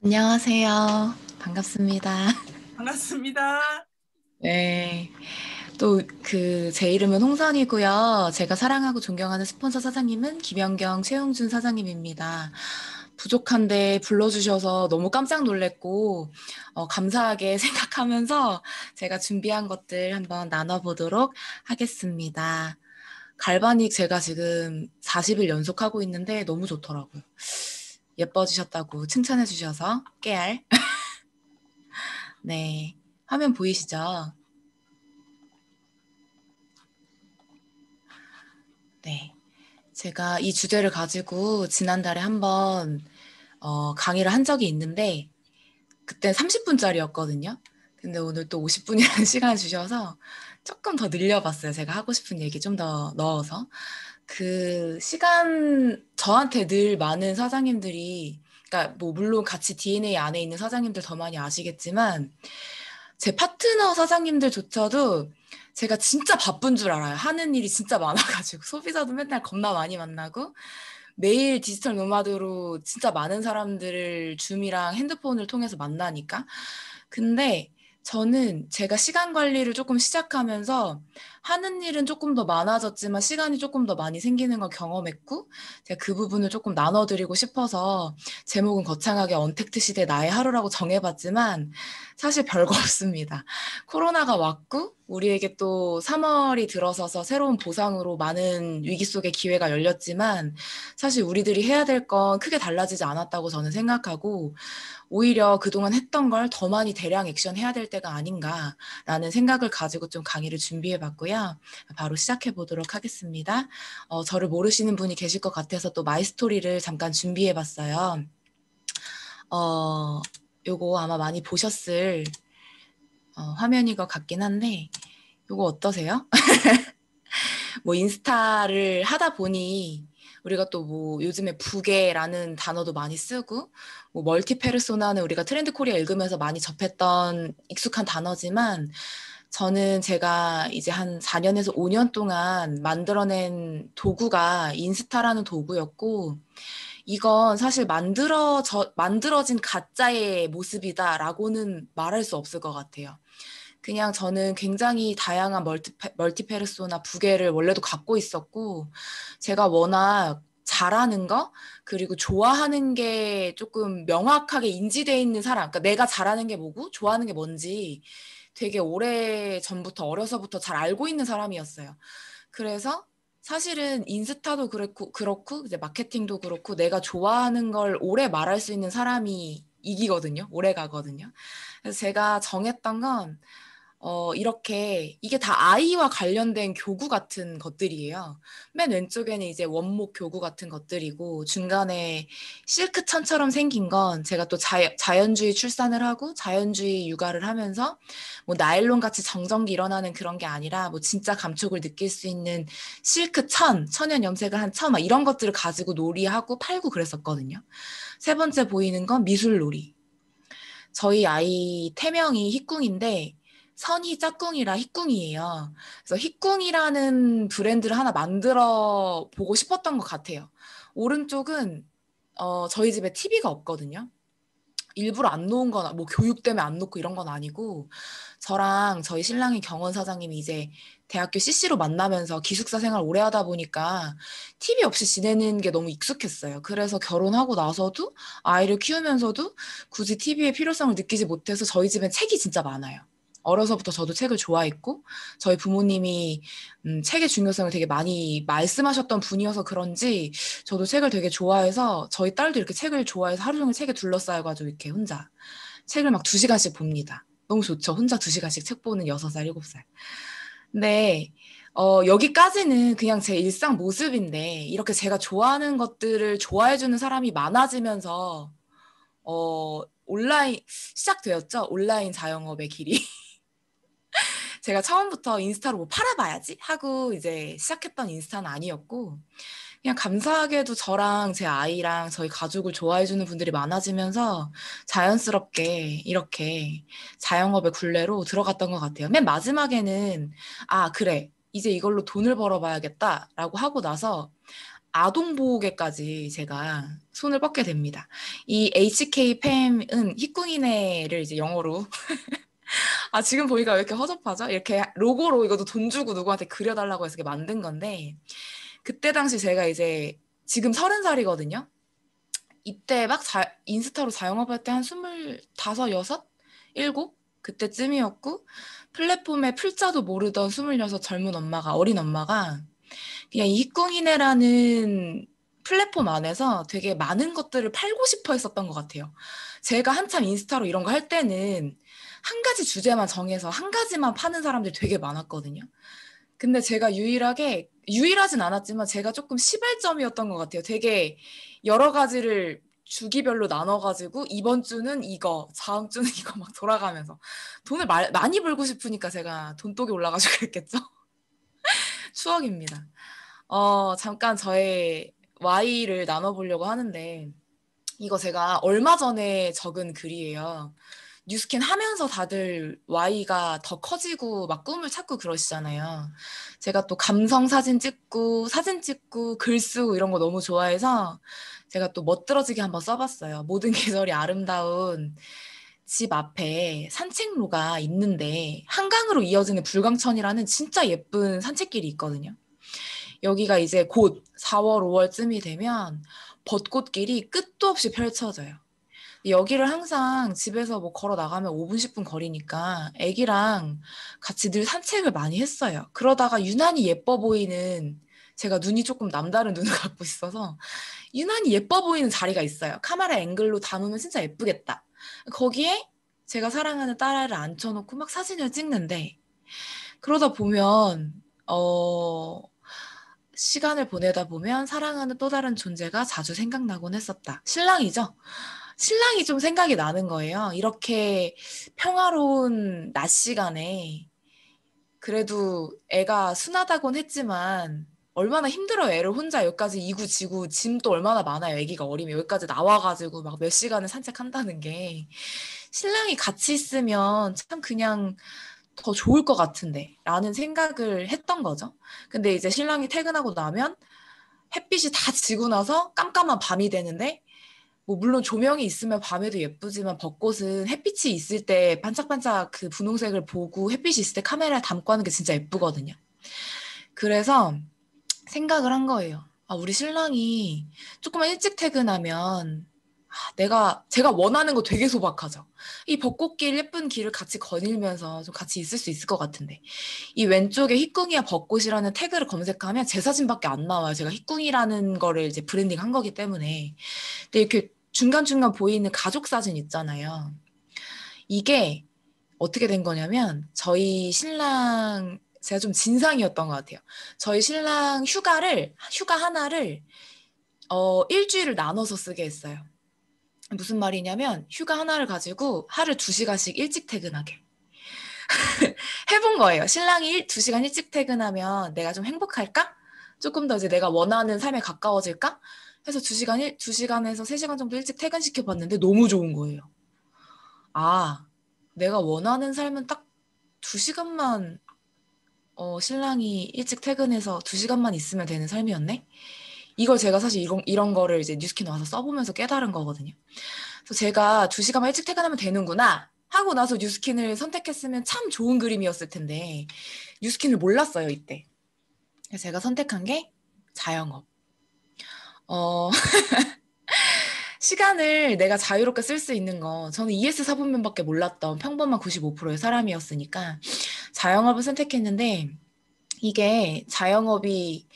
안녕하세요. 반갑습니다. 반갑습니다. 네. 또 제 이름은 홍선이고요. 제가 사랑하고 존경하는 스폰서 사장님은 김연경, 최용준 사장님입니다. 부족한데 불러주셔서 너무 깜짝 놀랐고, 감사하게 생각하면서 제가 준비한 것들 한번 나눠보도록 하겠습니다. 갈바닉 제가 지금 40일 연속하고 있는데 너무 좋더라고요. 예뻐지셨다고 칭찬해 주셔서 깨알. 네. 화면 보이시죠? 네. 제가 이 주제를 가지고 지난달에 한번 강의를 한 적이 있는데 그때 30분짜리였거든요. 근데 오늘 또 50분이라는 시간을 주셔서 조금 더 늘려봤어요. 제가 하고 싶은 얘기 좀 더 넣어서. 그 시간 저한테 늘 많은 사장님들이 그러니까 뭐 물론 같이 DNA 안에 있는 사장님들 더 많이 아시겠지만 제 파트너 사장님들조차도 제가 진짜 바쁜 줄 알아요. 하는 일이 진짜 많아가지고 소비자도 맨날 겁나 많이 만나고 매일 디지털 노마드로 진짜 많은 사람들을 줌이랑 핸드폰을 통해서 만나니까. 근데 저는 제가 시간 관리를 조금 시작하면서 하는 일은 조금 더 많아졌지만 시간이 조금 더 많이 생기는 걸 경험했고 제가 그 부분을 조금 나눠드리고 싶어서 제목은 거창하게 언택트 시대 나의 하루라고 정해봤지만 사실 별거 없습니다. 코로나가 왔고 우리에게 또 3월이 들어서서 새로운 보상으로 많은 위기 속의 기회가 열렸지만 사실 우리들이 해야 될 건 크게 달라지지 않았다고 저는 생각하고 오히려 그동안 했던 걸 더 많이 대량 액션 해야 될 때가 아닌가라는 생각을 가지고 좀 강의를 준비해 봤고요. 바로 시작해 보도록 하겠습니다. 저를 모르시는 분이 계실 것 같아서 또 마이 스토리를 잠깐 준비해 봤어요. 요거 아마 많이 보셨을 화면인 것 같긴 한데 요거 어떠세요? 뭐 인스타를 하다 보니 우리가 또 뭐 요즘에 부계라는 단어도 많이 쓰고 뭐 멀티 페르소나는 우리가 트렌드 코리아 읽으면서 많이 접했던 익숙한 단어지만 저는 제가 이제 한 4년에서 5년 동안 만들어낸 도구가 인스타라는 도구였고 이건 사실 만들어진 가짜의 모습이다라고는 말할 수 없을 것 같아요. 그냥 저는 굉장히 다양한 멀티페르소나 부계를 원래도 갖고 있었고, 제가 워낙 잘하는 거, 그리고 좋아하는 게 조금 명확하게 인지돼 있는 사람, 그러니까 내가 잘하는 게 뭐고, 좋아하는 게 뭔지 되게 오래 전부터, 어려서부터 잘 알고 있는 사람이었어요. 그래서 사실은 인스타도 그렇고, 이제 마케팅도 그렇고, 내가 좋아하는 걸 오래 말할 수 있는 사람이 이기거든요. 오래 가거든요. 그래서 제가 정했던 건 이렇게 이게 다 아이와 관련된 교구 같은 것들이에요. 맨 왼쪽에는 이제 원목 교구 같은 것들이고 중간에 실크천처럼 생긴 건 제가 또 자연주의 출산을 하고 자연주의 육아를 하면서 뭐 나일론 같이 정전기 일어나는 그런 게 아니라 뭐 진짜 감촉을 느낄 수 있는 천연 염색을 한 천, 막 이런 것들을 가지고 놀이하고 팔고 그랬었거든요. 세 번째 보이는 건 미술놀이. 저희 아이 태명이 희꿍인데 선이 짝꿍이라 희꿍이에요. 그래서 희꿍이라는 브랜드를 하나 만들어 보고 싶었던 것 같아요. 오른쪽은 저희 집에 TV가 없거든요. 일부러 안 놓은 거나 뭐 교육 때문에 안 놓고 이런 건 아니고 저랑 저희 신랑이 경원 사장님이 이제 대학교 CC로 만나면서 기숙사 생활 오래 하다 보니까 TV 없이 지내는 게 너무 익숙했어요. 그래서 결혼하고 나서도 아이를 키우면서도 굳이 TV의 필요성을 느끼지 못해서 저희 집엔 책이 진짜 많아요. 어려서부터 저도 책을 좋아했고 저희 부모님이 책의 중요성을 되게 많이 말씀하셨던 분이어서 그런지 저도 책을 되게 좋아해서 저희 딸도 이렇게 책을 좋아해서 하루 종일 책에 둘러싸여가지고 이렇게 혼자 책을 막 2시간씩 봅니다. 너무 좋죠. 혼자 2시간씩 책 보는 6살, 7살. 근데 여기까지는 그냥 제 일상 모습인데 이렇게 제가 좋아하는 것들을 좋아해주는 사람이 많아지면서 온라인 시작되었죠. 온라인 자영업의 길이. 제가 처음부터 인스타로 뭐 팔아봐야지 하고 이제 시작했던 인스타는 아니었고 그냥 감사하게도 저랑 제 아이랑 저희 가족을 좋아해주는 분들이 많아지면서 자연스럽게 이렇게 자영업의 굴레로 들어갔던 것 같아요. 맨 마지막에는 아 그래 이제 이걸로 돈을 벌어봐야겠다라고 하고 나서 아동보호계까지 제가 손을 뻗게 됩니다. 이 HK팸은 히꿍이네를 이제 영어로 아 지금 보니까 왜 이렇게 허접하죠? 이렇게 로고로 이것도 돈 주고 누구한테 그려달라고 해서 이렇게 만든 건데 그때 당시 제가 이제 지금 30살이거든요. 이때 막 인스타로 자영업할 때 한 25, 6? 7? 그때쯤이었고 플랫폼에 풀자도 모르던 26 젊은 엄마가 어린 엄마가 그냥 이 히꿍이네라는 플랫폼 안에서 되게 많은 것들을 팔고 싶어 했었던 것 같아요. 제가 한참 인스타로 이런 거 할 때는 한 가지 주제만 정해서 한 가지만 파는 사람들이 되게 많았거든요. 근데 제가 유일하진 않았지만 제가 조금 시발점이었던 것 같아요. 되게 여러 가지를 주기별로 나눠가지고 이번 주는 이거, 다음 주는 이거 막 돌아가면서 돈을 많이 벌고 싶으니까 제가 돈독이 올라가지고 그랬겠죠? 추억입니다. 잠깐 저의 Y를 나눠보려고 하는데 이거 제가 얼마 전에 적은 글이에요. 뉴스캔 하면서 다들 Y가 더 커지고 막 꿈을 찾고 그러시잖아요. 제가 또 감성 사진 찍고 글 쓰고 이런 거 너무 좋아해서 제가 또 멋들어지게 한번 써봤어요. 모든 계절이 아름다운 집 앞에 산책로가 있는데 한강으로 이어지는 불광천이라는 진짜 예쁜 산책길이 있거든요. 여기가 이제 곧 4월, 5월쯤이 되면 벚꽃길이 끝도 없이 펼쳐져요. 여기를 항상 집에서 뭐 걸어 나가면 5분, 10분 거리니까 애기랑 같이 늘 산책을 많이 했어요. 그러다가 유난히 예뻐 보이는 제가 눈이 조금 남다른 눈을 갖고 있어서 유난히 예뻐 보이는 자리가 있어요. 카메라 앵글로 담으면 진짜 예쁘겠다. 거기에 제가 사랑하는 딸아이를 앉혀놓고 막 사진을 찍는데 그러다 보면 시간을 보내다 보면 사랑하는 또 다른 존재가 자주 생각나곤 했었다. 신랑이죠. 신랑이 좀 생각이 나는 거예요. 이렇게 평화로운 낮 시간에 그래도 애가 순하다곤 했지만 얼마나 힘들어요. 애를 혼자 여기까지 이구지구 짐도 얼마나 많아요. 애기가 어리면 여기까지 나와가지고 막 몇 시간을 산책한다는 게 신랑이 같이 있으면 참 그냥 더 좋을 것 같은데 라는 생각을 했던 거죠. 근데 이제 신랑이 퇴근하고 나면 햇빛이 다 지고 나서 깜깜한 밤이 되는데 뭐 물론 조명이 있으면 밤에도 예쁘지만 벚꽃은 햇빛이 있을 때 반짝반짝 그 분홍색을 보고 햇빛이 있을 때 카메라에 담고 하는 게 진짜 예쁘거든요. 그래서 생각을 한 거예요. 아, 우리 신랑이 조금만 일찍 퇴근하면 제가 원하는 거 되게 소박하죠. 이 벚꽃길 예쁜 길을 같이 거닐면서 좀 같이 있을 수 있을 것 같은데. 이 왼쪽에 희꿍이야 벚꽃이라는 태그를 검색하면 제 사진밖에 안 나와요. 제가 희꿍이라는 거를 이제 브랜딩 한 거기 때문에. 근데 이렇게 중간중간 보이는 가족 사진 있잖아요. 이게 어떻게 된 거냐면 저희 신랑 제가 좀 진상이었던 것 같아요. 저희 신랑 휴가 하나를 일주일을 나눠서 쓰게 했어요. 무슨 말이냐면 휴가 하나를 가지고 하루 2시간씩 일찍 퇴근하게 해본 거예요. 신랑이 2시간 일찍 퇴근하면 내가 좀 행복할까? 조금 더 이제 내가 원하는 삶에 가까워질까? 해서 2시간에서 3시간 정도 일찍 퇴근시켜 봤는데 너무 좋은 거예요. 아, 내가 원하는 삶은 딱 2시간만 신랑이 일찍 퇴근해서 2시간만 있으면 되는 삶이었네? 이걸 제가 사실 이런 거를 이제 뉴스킨 와서 써보면서 깨달은 거거든요. 그래서 제가 2시간만 일찍 퇴근하면 되는구나 하고 나서 뉴스킨을 선택했으면 참 좋은 그림이었을 텐데 뉴스킨을 몰랐어요, 이때. 그래서 제가 선택한 게 자영업. 어, 시간을 내가 자유롭게 쓸 수 있는 거 저는 ES 사분면밖에 몰랐던 평범한 95%의 사람이었으니까 자영업을 선택했는데 이게 자영업이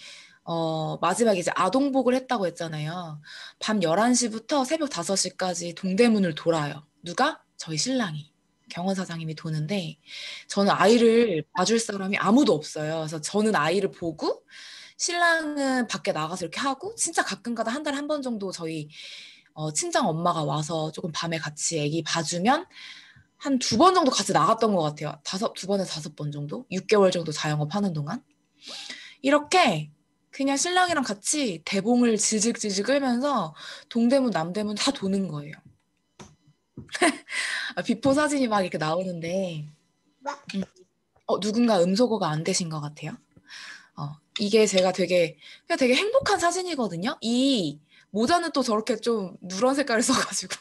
마지막에 이제 아동복을 했다고 했잖아요. 밤 11시부터 새벽 5시까지 동대문을 돌아요. 누가? 저희 신랑이. 경원 사장님이 도는데 저는 아이를 봐줄 사람이 아무도 없어요. 그래서 저는 아이를 보고 신랑은 밖에 나가서 이렇게 하고 진짜 가끔가다 한 달에 한 번 정도 저희 친정 엄마가 와서 조금 밤에 같이 아기 봐주면 한 2번 정도 같이 나갔던 것 같아요. 2번에서 5번 정도? 6개월 정도 자영업 하는 동안. 이렇게 그냥 신랑이랑 같이 대봉을 질질질질 끌면서 동대문, 남대문 다 도는 거예요. 비포 사진이 막 이렇게 나오는데, 누군가 음소거가 안 되신 것 같아요. 이게 제가 그냥 되게 행복한 사진이거든요. 이 모자는 또 저렇게 좀 누런 색깔을 써가지고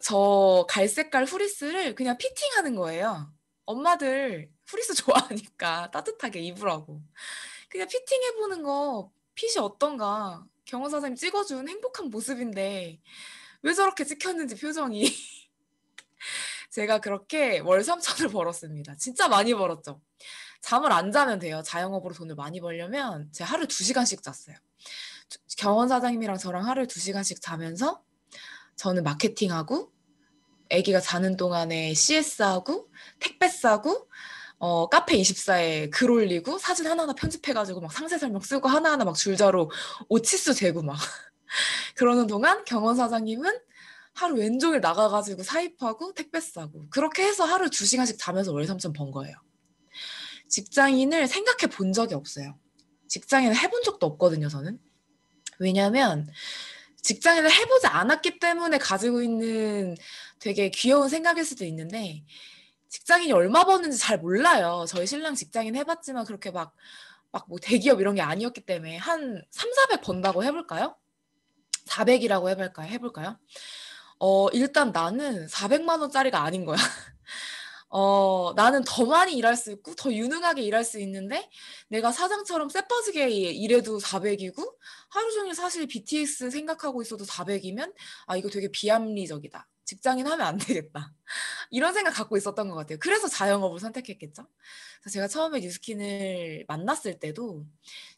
저 갈색깔 후리스를 그냥 피팅하는 거예요. 엄마들 후리스 좋아하니까 따뜻하게 입으라고. 그냥 피팅해보는 거 핏이 어떤가 경원 사장님 찍어준 행복한 모습인데 왜 저렇게 찍혔는지 표정이 제가 그렇게 월 3천을 벌었습니다. 진짜 많이 벌었죠. 잠을 안 자면 돼요. 자영업으로 돈을 많이 벌려면 제가 하루 2시간씩 잤어요. 경원 사장님이랑 저랑 하루 2시간씩 자면서 저는 마케팅하고 아기가 자는 동안에 CS하고 택배 싸고 카페24에 글 올리고 사진 하나하나 편집해가지고 막 상세 설명 쓰고 하나하나 막 줄자로 오치수 재고 막 그러는 동안 경원 사장님은 하루 왼종일 나가가지고 사입하고 택배 싸고 그렇게 해서 하루 2시간씩 자면서 월 3천 번 거예요. 직장인을 생각해 본 적이 없어요. 직장인을 해본 적도 없거든요, 저는. 왜냐면 직장인을 해보지 않았기 때문에 가지고 있는 되게 귀여운 생각일 수도 있는데 직장인이 얼마 버는지 잘 몰라요. 저희 신랑 직장인 해봤지만 그렇게 막 뭐 대기업 이런 게 아니었기 때문에 한 3, 400 번다고 해볼까요? 400이라고 해볼까요? 일단 나는 400만 원짜리가 아닌 거야. 나는 더 많이 일할 수 있고 더 유능하게 일할 수 있는데 내가 사장처럼 쎄빠지게 일해도 400이고 하루 종일 사실 BTS 생각하고 있어도 400이면 아 이거 되게 비합리적이다. 직장인 하면 안 되겠다. 이런 생각 갖고 있었던 것 같아요. 그래서 자영업을 선택했겠죠. 그래서 제가 처음에 뉴스킨을 만났을 때도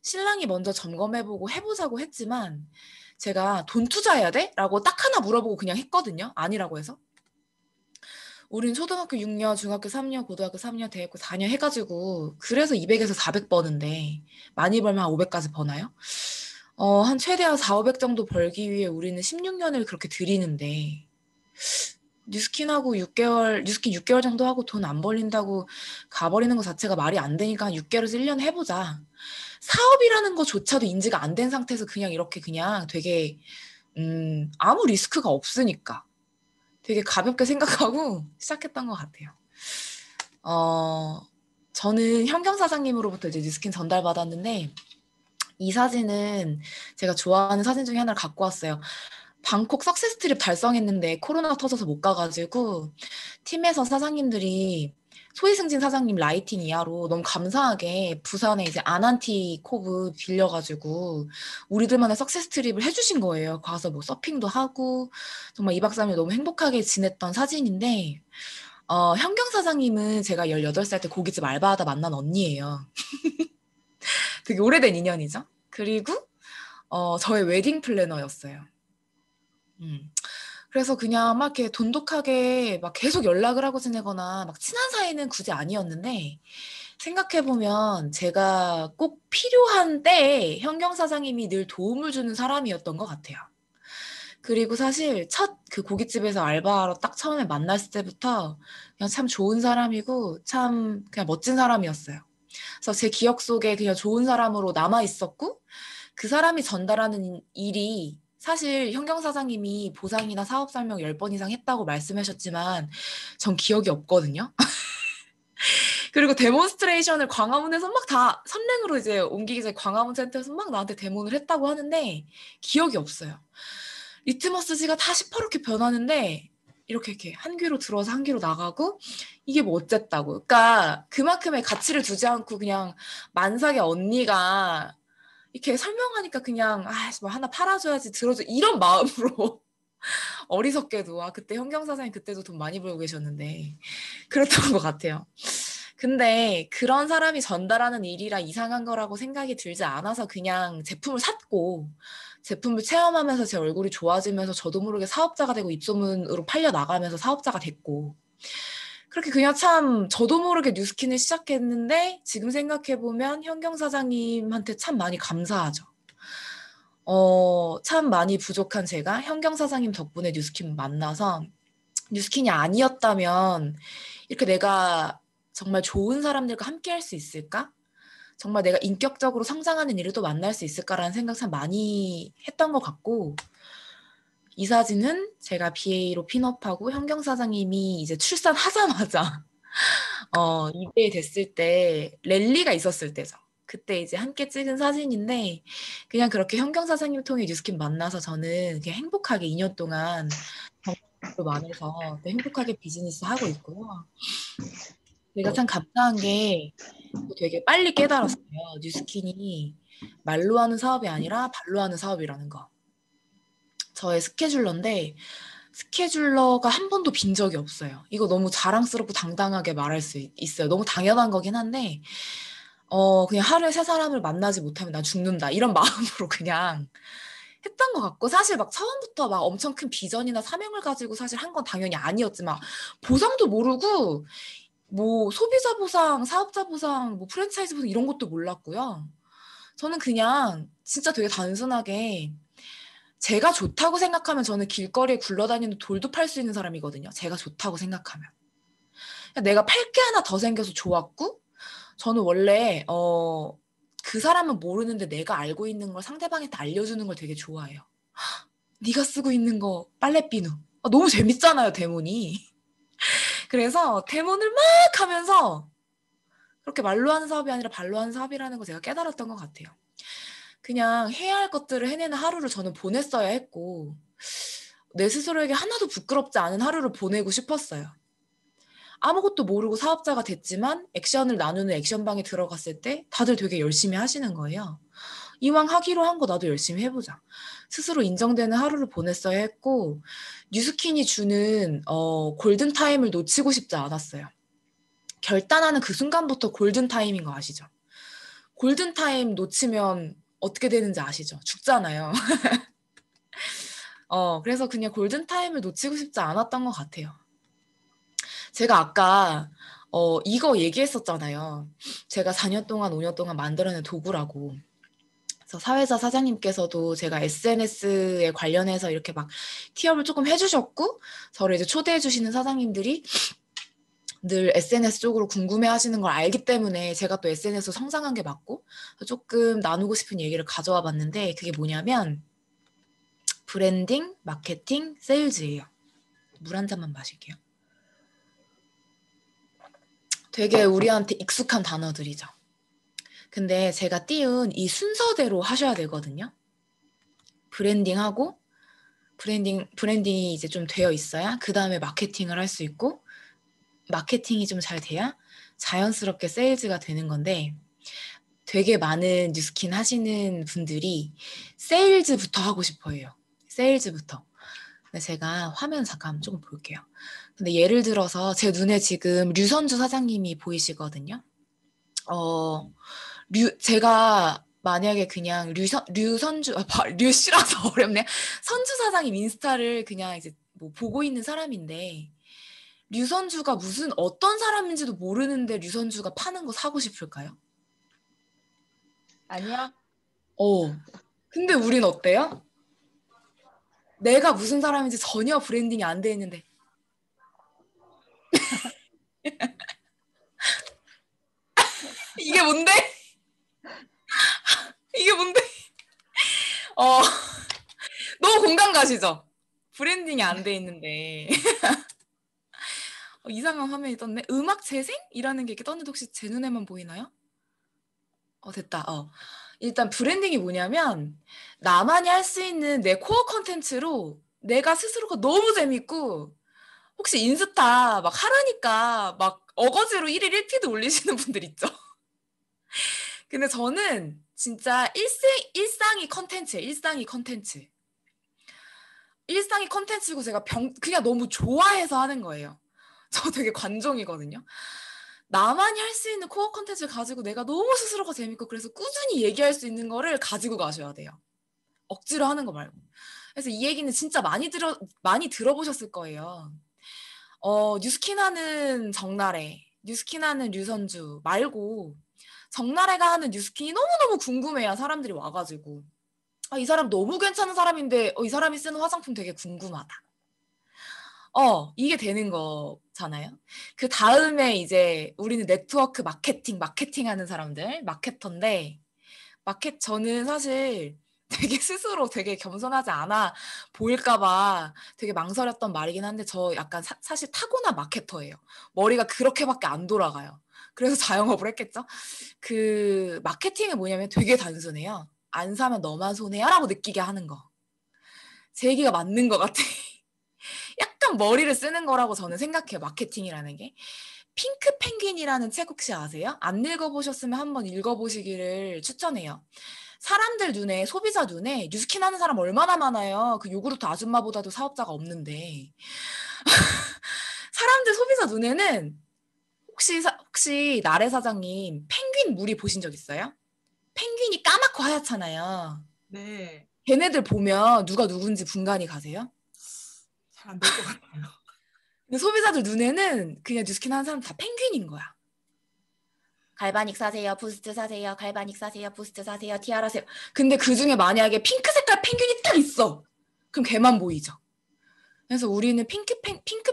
신랑이 먼저 점검해보고 해보자고 했지만 제가 돈 투자해야 돼? 라고 딱 하나 물어보고 그냥 했거든요. 아니라고 해서. 우린 초등학교 6년, 중학교 3년, 고등학교 3년, 대학교 4년 해가지고 그래서 200에서 400 버는데 많이 벌면 한 500까지 버나요? 한 최대한 4, 500 정도 벌기 위해 우리는 16년을 그렇게 들이는데 뉴스킨 6개월 정도 하고 돈 안 벌린다고 가버리는 것 자체가 말이 안 되니까 한 6개월에서 1년 해보자. 사업이라는 것조차도 인지가 안 된 상태에서 그냥 이렇게 그냥 되게 아무 리스크가 없으니까 되게 가볍게 생각하고 시작했던 것 같아요. 저는 현경 사장님으로부터 이제 뉴스킨 전달받았는데 이 사진은 제가 좋아하는 사진 중에 하나를 갖고 왔어요. 방콕 석세스 트립 달성했는데 코로나 터져서 못 가가지고 팀에서 사장님들이 소희승진 사장님 라이팅 이하로 너무 감사하게 부산에 이제 아난티 코브 빌려가지고 우리들만의 석세스 트립을 해주신 거예요. 가서 뭐 서핑도 하고 정말 2박 3일 너무 행복하게 지냈던 사진인데 현경 사장님은 제가 18살 때 고깃집 알바하다 만난 언니예요. 되게 오래된 인연이죠. 그리고 저의 웨딩 플래너였어요. 그래서 그냥 막 이렇게 돈독하게 막 계속 연락을 하고 지내거나 막 친한 사이는 굳이 아니었는데 생각해보면 제가 꼭 필요한 때에 현경 사장님이 늘 도움을 주는 사람이었던 것 같아요. 그리고 사실 첫 그 고깃집에서 알바하러 딱 처음에 만났을 때부터 그냥 참 좋은 사람이고 참 그냥 멋진 사람이었어요. 그래서 제 기억 속에 그냥 좋은 사람으로 남아 있었고 그 사람이 전달하는 일이 사실 현경 사장님이 보상이나 사업 설명 10번 이상 했다고 말씀하셨지만 전 기억이 없거든요. 그리고 데몬스트레이션을 광화문에서 막 다 선행으로 이제 옮기기 전에 광화문 센터에서 막 나한테 데몬을 했다고 하는데 기억이 없어요. 리트머스지가 다 시퍼렇게 변하는데 이렇게 한 귀로 들어와서 한 귀로 나가고 이게 뭐 어쨌다고. 그러니까 그만큼의 가치를 두지 않고 그냥 만삭의 언니가 이렇게 설명하니까 그냥 뭐 하나 팔아줘야지 들어줘 이런 마음으로 어리석게도 그때 현경 사장님 그때도 돈 많이 벌고 계셨는데 그랬던 것 같아요. 근데 그런 사람이 전달하는 일이라 이상한 거라고 생각이 들지 않아서 그냥 제품을 샀고 제품을 체험하면서 제 얼굴이 좋아지면서 저도 모르게 사업자가 되고 입소문으로 팔려 나가면서 사업자가 됐고 그렇게 그냥 참 저도 모르게 뉴스킨을 시작했는데 지금 생각해보면 현경 사장님한테 참 많이 감사하죠. 참 많이 부족한 제가 현경 사장님 덕분에 뉴스킨 만나서 뉴스킨이 아니었다면 이렇게 내가 정말 좋은 사람들과 함께 할 수 있을까? 정말 내가 인격적으로 성장하는 일을 또 만날 수 있을까라는 생각 참 많이 했던 것 같고 이 사진은 제가 BA로 핀업하고 현경 사장님이 이제 출산하자마자 입대됐을 때 랠리가 있었을 때죠. 그때 이제 함께 찍은 사진인데 그냥 그렇게 현경 사장님 통해 뉴스킨 만나서 저는 그냥 행복하게 2년 동안 정보로 만해서 행복하게 비즈니스 하고 있고요. 제가 참 감사한 게 되게 빨리 깨달았어요. 뉴스킨이 말로 하는 사업이 아니라 발로 하는 사업이라는 거. 저의 스케줄러인데 스케줄러가 한 번도 빈 적이 없어요. 이거 너무 자랑스럽고 당당하게 말할 수 있어요. 너무 당연한 거긴 한데 그냥 하루에 세 사람을 만나지 못하면 나 죽는다. 이런 마음으로 그냥 했던 것 같고, 사실 막 처음부터 막 엄청 큰 비전이나 사명을 가지고 사실 한 건 당연히 아니었지만, 보상도 모르고, 뭐 소비자 보상, 사업자 보상, 뭐 프랜차이즈 보상 이런 것도 몰랐고요. 저는 그냥 진짜 되게 단순하게 제가 좋다고 생각하면 저는 길거리에 굴러다니는 돌도 팔 수 있는 사람이거든요. 제가 좋다고 생각하면. 내가 팔 게 하나 더 생겨서 좋았고, 저는 원래 그 사람은 모르는데 내가 알고 있는 걸 상대방한테 알려주는 걸 되게 좋아해요. 네가 쓰고 있는 거 빨래비누. 너무 재밌잖아요, 데모니. 그래서 데모를 막 하면서 그렇게 말로 하는 사업이 아니라 발로 하는 사업이라는 거 제가 깨달았던 것 같아요. 그냥 해야 할 것들을 해내는 하루를 저는 보냈어야 했고, 내 스스로에게 하나도 부끄럽지 않은 하루를 보내고 싶었어요. 아무것도 모르고 사업자가 됐지만 액션을 나누는 액션방에 들어갔을 때 다들 되게 열심히 하시는 거예요. 이왕 하기로 한 거 나도 열심히 해보자. 스스로 인정되는 하루를 보냈어야 했고, 뉴스킨이 주는 골든타임을 놓치고 싶지 않았어요. 결단하는 그 순간부터 골든타임인 거 아시죠? 골든타임 놓치면 어떻게 되는지 아시죠? 죽잖아요. 그래서 그냥 골든타임을 놓치고 싶지 않았던 것 같아요. 제가 아까 이거 얘기했었잖아요. 제가 4년 동안, 5년 동안 만들어낸 도구라고. 그래서 사회자 사장님께서도 제가 SNS에 관련해서 이렇게 막 티업을 조금 해주셨고, 저를 이제 초대해 주시는 사장님들이 늘 SNS 쪽으로 궁금해 하시는 걸 알기 때문에 제가 또 SNS 성장한 게 맞고, 조금 나누고 싶은 얘기를 가져와 봤는데, 그게 뭐냐면, 브랜딩, 마케팅, 세일즈예요. 물 한 잔만 마실게요. 되게 우리한테 익숙한 단어들이죠. 근데 제가 띄운 이 순서대로 하셔야 되거든요. 브랜딩하고, 브랜딩이 이제 좀 되어 있어야 그 다음에 마케팅을 할 수 있고, 마케팅이 좀 잘 돼야 자연스럽게 세일즈가 되는 건데, 되게 많은 뉴스킨 하시는 분들이 세일즈부터 하고 싶어 해요. 세일즈부터. 근데 제가 화면 잠깐 조금 볼게요. 근데 예를 들어서 제 눈에 지금 류선주 사장님이 보이시거든요. 제가 만약에 그냥 류선주, 류씨라서 어렵네. 선주 사장님 인스타를 그냥 이제 뭐 보고 있는 사람인데, 류선주가 무슨 어떤 사람인지도 모르는데 류선주가 파는 거 사고 싶을까요? 아니요. 근데 우린 어때요? 내가 무슨 사람인지 전혀 브랜딩이 안 돼 있는데. 이게 뭔데? 이게 뭔데? 어, 너무 공감 가시죠? 브랜딩이 안 돼 있는데. 이상한 화면이 떴네. 음악 재생이라는 게 이렇게 떴는데 혹시 제 눈에만 보이나요? 됐다. 일단 브랜딩이 뭐냐면 나만이 할 수 있는 내 코어 컨텐츠로 내가 스스로가 너무 재밌고, 혹시 인스타 막 하라니까 막 어거지로 1일 1피드 올리시는 분들 있죠? 근데 저는 진짜 일상이 컨텐츠예요. 일상이 컨텐츠. 일상이 컨텐츠고 제가 그냥 너무 좋아해서 하는 거예요. 저 되게 관종이거든요. 나만이 할 수 있는 코어 컨텐츠를 가지고 내가 너무 스스로가 재밌고 그래서 꾸준히 얘기할 수 있는 거를 가지고 가셔야 돼요. 억지로 하는 거 말고. 그래서 이 얘기는 진짜 많이 들어보셨을 거예요. 뉴스킨하는 정나래, 뉴스킨하는 류선주 말고 정나래가 하는 뉴스킨이 너무너무 궁금해요. 사람들이 와가지고. 이 사람 너무 괜찮은 사람인데 이 사람이 쓰는 화장품 되게 궁금하다. 이게 되는 거잖아요. 그 다음에 이제 우리는 네트워크 마케팅 하는 사람들, 마케터인데, 저는 사실 되게 스스로 되게 겸손하지 않아 보일까봐 되게 망설였던 말이긴 한데 저 약간 사실 타고난 마케터예요. 머리가 그렇게밖에 안 돌아가요. 그래서 자영업을 했겠죠. 그 마케팅은 뭐냐면 되게 단순해요. 안 사면 너만 손해야라고 느끼게 하는 거. 제 얘기가 맞는 것 같아. 약간 머리를 쓰는 거라고 저는 생각해요. 마케팅이라는 게. 핑크 펭귄이라는 책 혹시 아세요? 안 읽어보셨으면 한번 읽어보시기를 추천해요. 사람들 눈에, 소비자 눈에 뉴스킨 하는 사람 얼마나 많아요. 그 요구르트 아줌마보다도 사업자가 없는데. 사람들 소비자 눈에는 혹시 나래 사장님 펭귄 무리 보신 적 있어요? 펭귄이 까맣고 하얗잖아요. 네, 걔네들 보면 누가 누군지 분간이 가세요? 잘 안 될 것 같아요. 근데 소비자들 눈에는 그냥 뉴스킨 하는 사람 다 펭귄인 거야. 갈바닉 사세요, 부스트 사세요, 갈바닉 사세요, 부스트 사세요, 티아라 사세요. 근데 그 중에 만약에 핑크 색깔 펭귄이 딱 있어. 그럼 걔만 보이죠. 그래서 우리는 핑크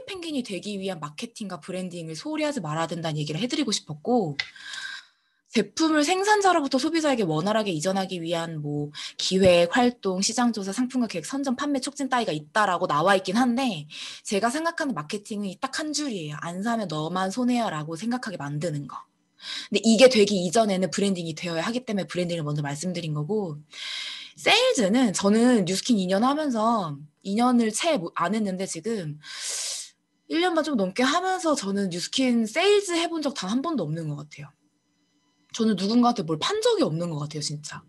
펭귄이 되기 위한 마케팅과 브랜딩을 소홀히 하지 말아야 된다는 얘기를 해드리고 싶었고, 제품을 생산자로부터 소비자에게 원활하게 이전하기 위한 뭐 기획, 활동, 시장조사, 상품과 계획, 선점, 판매, 촉진 따위가 있다라고 나와 있긴 한데 제가 생각하는 마케팅은 딱 한 줄이에요. 안 사면 너만 손해야라고 생각하게 만드는 거. 근데 이게 되기 이전에는 브랜딩이 되어야 하기 때문에 브랜딩을 먼저 말씀드린 거고 세일즈는 저는 뉴스킨 2년 하면서 2년을 채 안 했는데 지금 1년 반 좀 넘게 하면서 저는 뉴스킨 세일즈 해본 적 단 한 번도 없는 것 같아요. 저는 누군가한테 뭘 판 적이 없는 것 같아요, 진짜.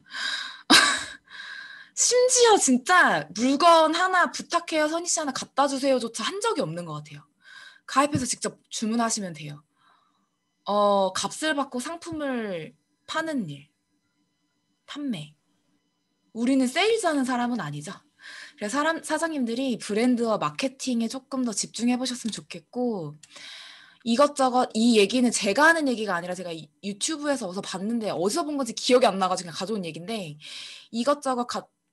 심지어 진짜 물건 하나 부탁해요, 선희 씨 하나 갖다 주세요조차 한 적이 없는 것 같아요. 가입해서 직접 주문하시면 돼요. 값을 받고 상품을 파는 일, 판매. 우리는 세일즈 하는 사람은 아니죠. 그래서 사장님들이 브랜드와 마케팅에 조금 더 집중해 보셨으면 좋겠고, 이것저것 이 얘기는 제가 하는 얘기가 아니라 제가 유튜브에서 어디서 봤는데 어디서 본 건지 기억이 안 나가지고 그냥 가져온 얘기인데 이것저것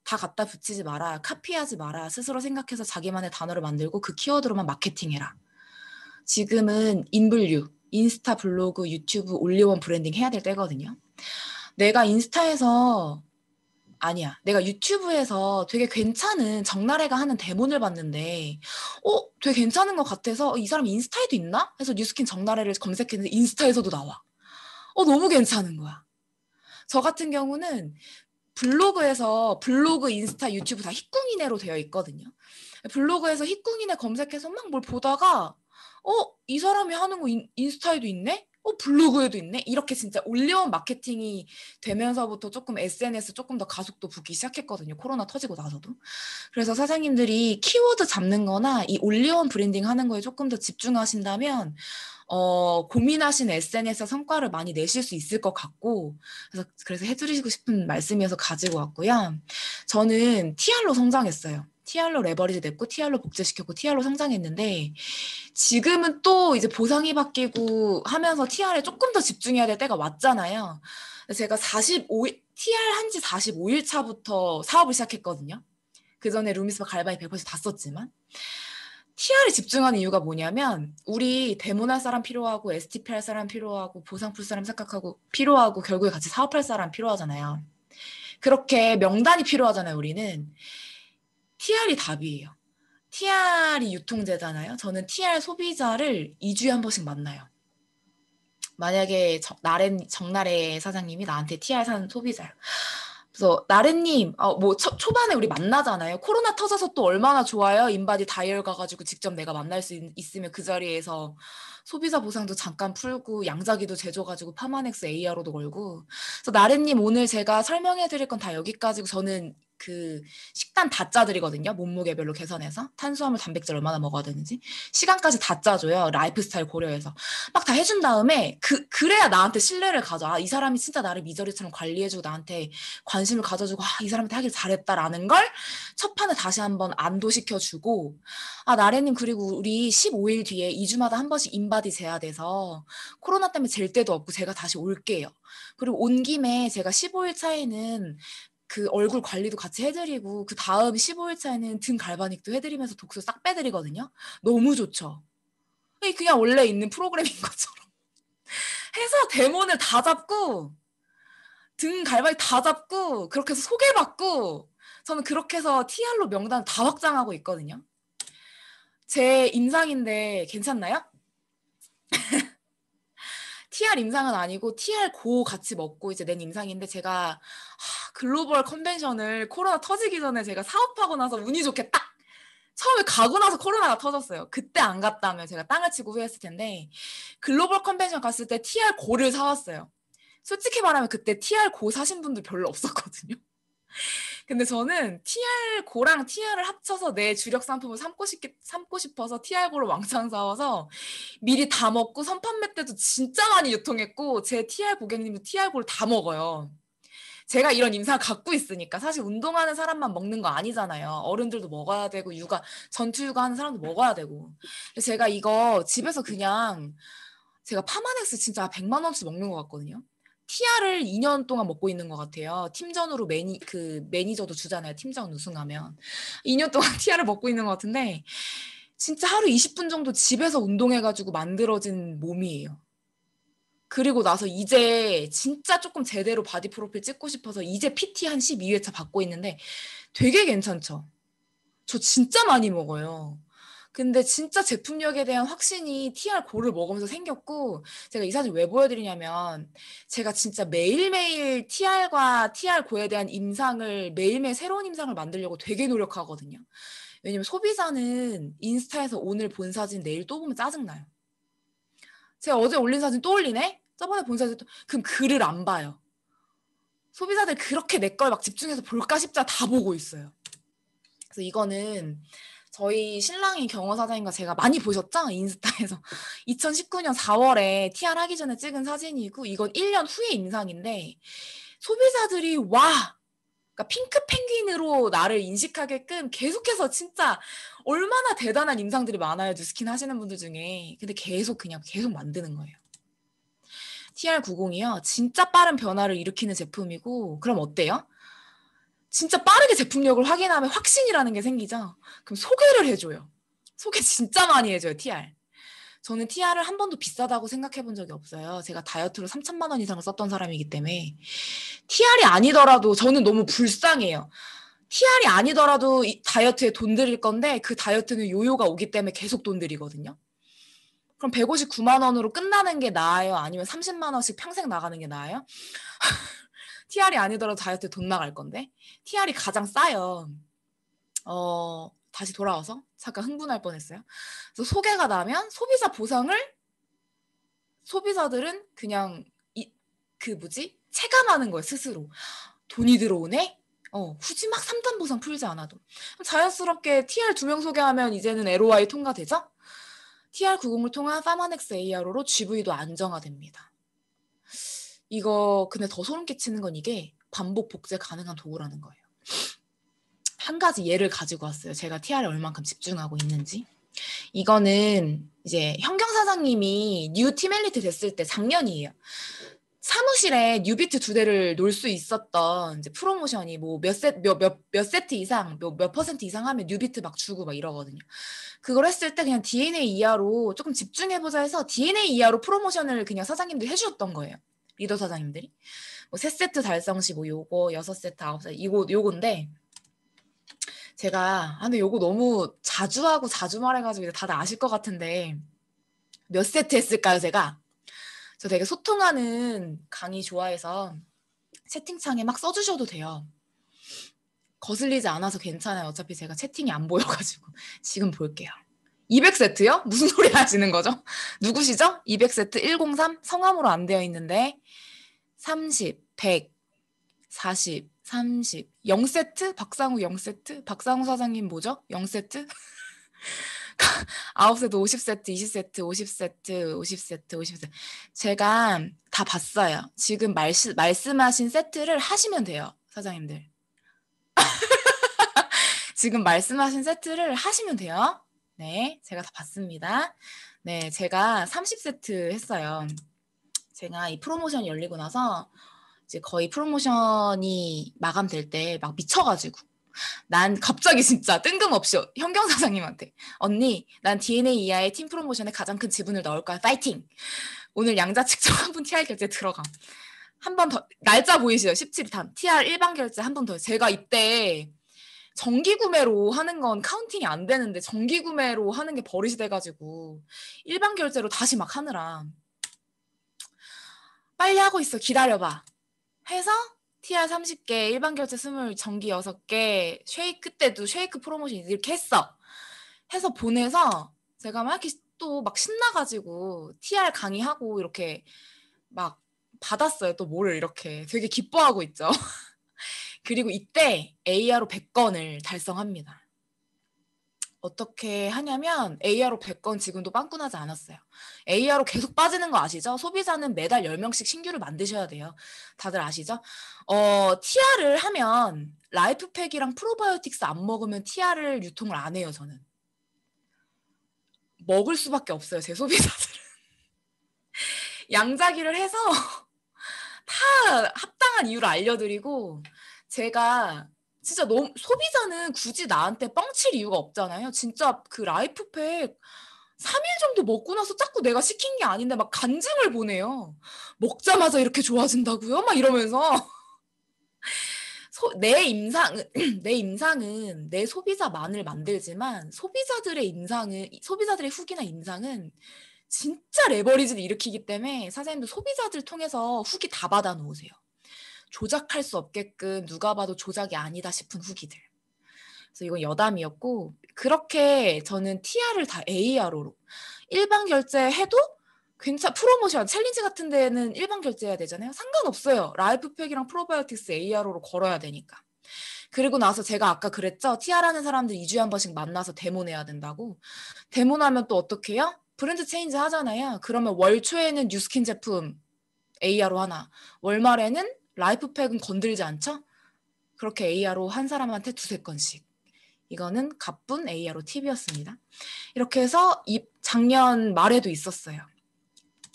다 갖다 붙이지 마라. 카피하지 마라. 스스로 생각해서 자기만의 단어를 만들고 그 키워드로만 마케팅해라. 지금은 인블류, 인스타, 블로그, 유튜브, 올리원 브랜딩 해야 될 때거든요. 내가 인스타에서 아니야. 내가 유튜브에서 되게 괜찮은 정나래가 하는 대본을 봤는데, 되게 괜찮은 것 같아서 이 사람 인스타에도 있나? 해서 뉴스킨 정나래를 검색했는데 인스타에서도 나와. 너무 괜찮은 거야. 저 같은 경우는 블로그에서 블로그, 인스타, 유튜브 다 희꿍이네로 되어 있거든요. 블로그에서 희꿍이네 검색해서 막 뭘 보다가 이 사람이 하는 거 인스타에도 있네? 블로그에도 있네? 이렇게 진짜 올리원 마케팅이 되면서부터 조금 SNS 조금 더 가속도 붙기 시작했거든요. 코로나 터지고 나서도. 그래서 사장님들이 키워드 잡는 거나 이 올리원 브랜딩 하는 거에 조금 더 집중하신다면 고민하신 SNS 성과를 많이 내실 수 있을 것 같고, 그래서 해드리고 싶은 말씀이어서 가지고 왔고요. 저는 TR로 성장했어요. TR로 레버리지 냈고, TR로 복제시켰고, TR로 성장했는데, 지금은 또 이제 보상이 바뀌고 하면서 TR에 조금 더 집중해야 될 때가 왔잖아요. 제가 TR 한지 45일 차부터 사업을 시작했거든요. 그 전에 루미스바 갈바니 100%다 썼지만. TR에 집중하는 이유가 뭐냐면 우리 데모할 사람 필요하고 STP 할 사람 필요하고 보상 풀 사람 생각하고 필요하고 결국에 같이 사업할 사람 필요하잖아요. 그렇게 명단이 필요하잖아요. 우리는. TR이 답이에요. TR이 유통제잖아요. 저는 TR 소비자를 2주에 한 번씩 만나요. 만약에 정나래 사장님이 나한테 TR 사는 소비자예요. 그래서 나래님, 뭐 초반에 우리 만나잖아요. 코로나 터져서 또 얼마나 좋아요. 인바디 다이얼 가가지고 직접 내가 만날 수 있으면 그 자리에서 소비자 보상도 잠깐 풀고 양자기도 재줘가지고 파마넥스 AR로도 걸고. 그래서 나래님 오늘 제가 설명해드릴 건 다 여기까지고 저는 그 식단 다 짜드리거든요. 몸무게별로 계산해서 탄수화물, 단백질 얼마나 먹어야 되는지 시간까지 다 짜줘요. 라이프 스타일 고려해서 막 다 해준 다음에 그래야 나한테 신뢰를 가져. 이 사람이 진짜 나를 미저리처럼 관리해주고 나한테 관심을 가져주고 이 사람한테 하길 잘했다라는 걸 첫 판에 다시 한번 안도시켜주고 나래님 그리고 우리 15일 뒤에 2주마다 한 번씩 인바디 재야 돼서 코로나 때문에 잴 때도 없고 제가 다시 올게요. 그리고 온 김에 제가 15일 차에는 그 얼굴 관리도 같이 해드리고 그 다음 15일 차에는 등 갈바닉도 해드리면서 독소 싹 빼드리거든요. 너무 좋죠. 그냥 원래 있는 프로그램인 것처럼 해서 데몬을 다 잡고 등 갈바리 다 잡고 그렇게 해서 소개받고 저는 그렇게 해서 TR로 명단 다 확장하고 있거든요. 제 임상인데 괜찮나요? TR 임상은 아니고 TR 고 같이 먹고 이제 낸 임상인데 제가 글로벌 컨벤션을 코로나 터지기 전에 제가 사업하고 나서 운이 좋게 딱 처음에 가고 나서 코로나가 터졌어요. 그때 안 갔다면 제가 땅을 치고 후회했을 텐데 글로벌 컨벤션 갔을 때 TR 고를 사왔어요. 솔직히 말하면 그때 TR 고 사신 분들 별로 없었거든요. 근데 저는 TR 고랑 TR을 합쳐서 내 주력 상품을 삼고 싶어서 TR 고를 왕창 사와서 미리 다 먹고 선판매 때도 진짜 많이 유통했고 제 TR 고객님도 TR 고를 다 먹어요. 제가 이런 임상을 갖고 있으니까 사실 운동하는 사람만 먹는 거 아니잖아요. 어른들도 먹어야 되고 전투 육아 하는 사람도 먹어야 되고. 제가 이거 집에서 그냥 제가 파마넥스 진짜 100만 원치 먹는 것 같거든요. TR을 2년 동안 먹고 있는 것 같아요. 팀전으로 매니저도 주잖아요. 팀전 우승하면. 2년 동안 TR을 먹고 있는 것 같은데 진짜 하루 20분 정도 집에서 운동해가지고 만들어진 몸이에요. 그리고 나서 이제 진짜 조금 제대로 바디 프로필 찍고 싶어서 이제 PT 한 12회차 받고 있는데 되게 괜찮죠? 저 진짜 많이 먹어요. 근데 진짜 제품력에 대한 확신이 TR 고를 먹으면서 생겼고 제가 이 사진 왜 보여드리냐면 제가 진짜 매일매일 TR과 TR 고에 대한 임상을 매일매일 새로운 임상을 만들려고 되게 노력하거든요. 왜냐면 소비자는 인스타에서 오늘 본 사진 내일 또 보면 짜증나요. 제가 어제 올린 사진 또 올리네? 저번에 본 사진 또 그럼 글을 안 봐요. 소비자들 그렇게 내 걸 막 집중해서 볼까 싶자 다 보고 있어요. 그래서 이거는 저희 신랑이 경호 사장님과 제가 많이 보셨죠? 인스타에서 2019년 4월에 TR 하기 전에 찍은 사진이고 이건 1년 후의 임상인데 소비자들이 와! 그러니까 핑크 펭귄으로 나를 인식하게끔 계속해서 진짜 얼마나 대단한 임상들이 많아요. 뉴스킨 하시는 분들 중에. 근데 계속 만드는 거예요. TR90이요. 진짜 빠른 변화를 일으키는 제품이고 그럼 어때요? 진짜 빠르게 제품력을 확인하면 확신이라는 게 생기죠. 그럼 소개를 해줘요. 소개 진짜 많이 해줘요. TR. 저는 TR을 한 번도 비싸다고 생각해 본 적이 없어요. 제가 다이어트로 3천만 원 이상을 썼던 사람이기 때문에 TR이 아니더라도 저는 너무 불쌍해요. TR이 아니더라도 다이어트에 돈 들일 건데 그 다이어트는 요요가 오기 때문에 계속 돈 들이거든요. 그럼 159만 원으로 끝나는 게 나아요? 아니면 30만 원씩 평생 나가는 게 나아요? TR이 아니더라도 다이어트에 돈 나갈 건데 TR이 가장 싸요. 다시 돌아와서 잠깐 흥분할 뻔했어요. 그래서 소개가 나면 소비자 보상을 소비자들은 그냥 체감하는 거예요. 스스로. 돈이 들어오네? 굳이 막 3단 보상 풀지 않아도. 자연스럽게 TR 2명 소개하면 이제는 LOI 통과되죠? TR90을 통한 파마넥스 ARO로 GV도 안정화됩니다. 이거 근데 더 소름 끼치는 건 이게 반복 복제 가능한 도구라는 거예요. 한 가지 예를 가지고 왔어요. 제가 TR에 얼만큼 집중하고 있는지. 이거는 이제 현경 사장님이 뉴 티멜리트 됐을 때 작년이에요. 사무실에 뉴비트 2대를 놓을 수 있었던 이제 프로모션이 뭐 몇 세트 이상, 몇 퍼센트 이상 하면 뉴비트 막 주고 막 이러거든요. 그걸 했을 때 그냥 DNA 이하로 조금 집중해보자 해서 DNA 이하로 프로모션을 그냥 사장님들이 해주셨던 거예요. 리더 사장님들이. 뭐 3세트 달성 시 뭐 요거, 6세트, 9세트, 요건데 제가 근데 요거 너무 자주 하고 자주 말해가지고 다들 아실 것 같은데 몇 세트 했을까요, 제가? 저 되게 소통하는 강의 좋아해서 채팅창에 막 써주셔도 돼요. 거슬리지 않아서 괜찮아요. 어차피 제가 채팅이 안 보여가지고 지금 볼게요. 200세트요? 무슨 소리 하시는 거죠? 누구시죠? 200세트 103 성함으로 안 되어 있는데 30, 100, 40, 30 0세트? 박상우 0세트? 박상우 사장님 뭐죠? 0세트? 9세트, 50세트, 20세트, 50세트, 50세트, 50세트. 제가 다 봤어요. 지금 말씀하신 세트를 하시면 돼요, 사장님들. 지금 말씀하신 세트를 하시면 돼요. 네, 제가 다 봤습니다. 네, 제가 30세트 했어요. 제가 이 프로모션이 열리고 나서 이제 거의 프로모션이 마감될 때 막 미쳐가지고 난 갑자기 진짜 뜬금없이 현경 사장님한테 언니 난 DNA 이하의 팀 프로모션에 가장 큰 지분을 넣을 거야 파이팅 오늘 양자 측정 한 분 TR 결제 들어감 한 번 더, 날짜 보이시죠? 17일 다음. TR 일반 결제 한 번 더. 제가 이때 정기 구매로 하는 건 카운팅이 안 되는데 정기 구매로 하는 게 버릇이 돼가지고 일반 결제로 다시 막 하느라 빨리 하고 있어. 기다려봐. 해서 TR 30개, 일반 결제 20, 정기 6개, 쉐이크 때도 쉐이크 프로모션 이렇게 했어. 해서 보내서 제가 막 이렇게 또 막 신나가지고 TR 강의하고 이렇게 막 받았어요. 또 뭐를 이렇게 되게 기뻐하고 있죠. 그리고 이때 ARO 100건을 달성합니다. 어떻게 하냐면 ARO 100건 지금도 빵꾸나지 않았어요. ARO 계속 빠지는 거 아시죠? 소비자는 매달 10명씩 신규를 만드셔야 돼요. 다들 아시죠? TR을 하면 라이프팩이랑 프로바이오틱스 안 먹으면 TR을 유통을 안 해요, 저는. 먹을 수밖에 없어요, 제 소비자들은. 양자기를 해서 다 합당한 이유를 알려드리고 제가 진짜 너무 소비자는 굳이 나한테 뻥칠 이유가 없잖아요. 진짜 그 라이프팩 3일 정도 먹고 나서 자꾸 내가 시킨 게 아닌데 막 간증을 보내요. 먹자마자 이렇게 좋아진다고요? 막 이러면서 내 임상은 내 임상은 내 소비자만을 만들지만 소비자들의 임상은 소비자들의 후기나 임상은 진짜 레버리지를 일으키기 때문에 사장님도 소비자들 통해서 후기 다 받아 놓으세요. 조작할 수 없게끔 누가 봐도 조작이 아니다 싶은 후기들. 그래서 이건 여담이었고 그렇게 저는 TR을 다 AR로 일반 결제해도 프로모션 챌린지 같은 데는 일반 결제해야 되잖아요. 상관없어요. 라이프팩이랑 프로바이오틱스 AR로 걸어야 되니까. 그리고 나서 제가 아까 그랬죠. TR 하는 사람들 2주에 한 번씩 만나서 데모 내야 된다고. 데모 나면 또 어떻게 해요? 브랜드 체인지 하잖아요. 그러면 월 초에는 뉴스킨 제품 AR로 하나. 월 말에는 라이프팩은 건들지 않죠? 그렇게 AR로 한 사람한테 2~3건씩. 이거는 가뿐 ARO 팁이었습니다. 이렇게 해서 작년 말에도 있었어요.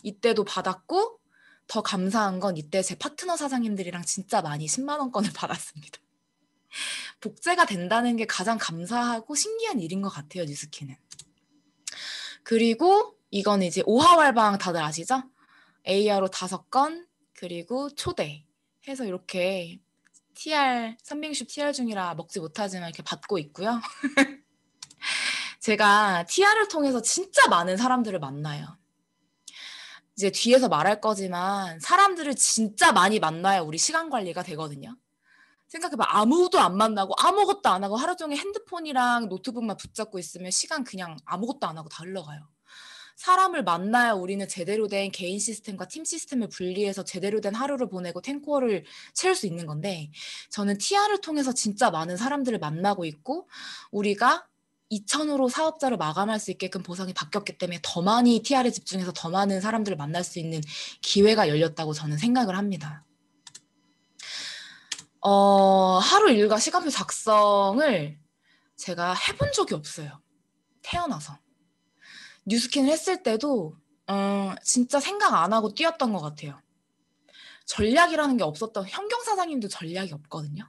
이때도 받았고 더 감사한 건 이때 제 파트너 사장님들이랑 진짜 많이 10만 원권을 받았습니다. 복제가 된다는 게 가장 감사하고 신기한 일인 것 같아요, 뉴스키는. 그리고 이건 이제 오하왈방 다들 아시죠? ARO 5건 그리고 초대 해서 이렇게 TR 360 TR 중이라 먹지 못하지만 이렇게 받고 있고요. 제가 TR을 통해서 진짜 많은 사람들을 만나요. 이제 뒤에서 말할 거지만 사람들을 진짜 많이 만나야 우리 시간 관리가 되거든요. 생각해봐. 아무도 안 만나고 아무것도 안 하고 하루 종일 핸드폰이랑 노트북만 붙잡고 있으면 시간 그냥 아무것도 안 하고 다 흘러가요. 사람을 만나야 우리는 제대로 된 개인 시스템과 팀 시스템을 분리해서 제대로 된 하루를 보내고 탱코어를 채울 수 있는 건데 저는 TR을 통해서 진짜 많은 사람들을 만나고 있고 우리가 2,000으로 사업자를 마감할 수 있게끔 보상이 바뀌었기 때문에 더 많이 TR에 집중해서 더 많은 사람들을 만날 수 있는 기회가 열렸다고 저는 생각을 합니다. 하루 일과 시간표 작성을 제가 해본 적이 없어요. 태어나서. 뉴스킨을 했을 때도 진짜 생각 안 하고 뛰었던 것 같아요. 전략이라는 게 없었던 현경 사장님도 전략이 없거든요.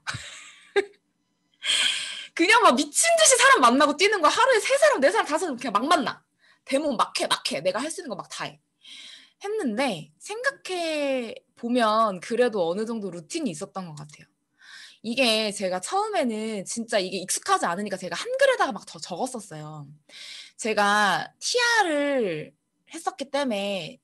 그냥 막 미친 듯이 사람 만나고 뛰는 거 하루에 3사람, 4사람, 5사람 그냥 막 만나. 데모 막 해. 내가 할 수 있는 거 막 다 해. 했는데 생각해 보면 그래도 어느 정도 루틴이 있었던 것 같아요. 이게 제가 처음에는 진짜 이게 익숙하지 않으니까 제가 한글에다가 막 더 적었었어요. 제가 TR을 했었기 때문에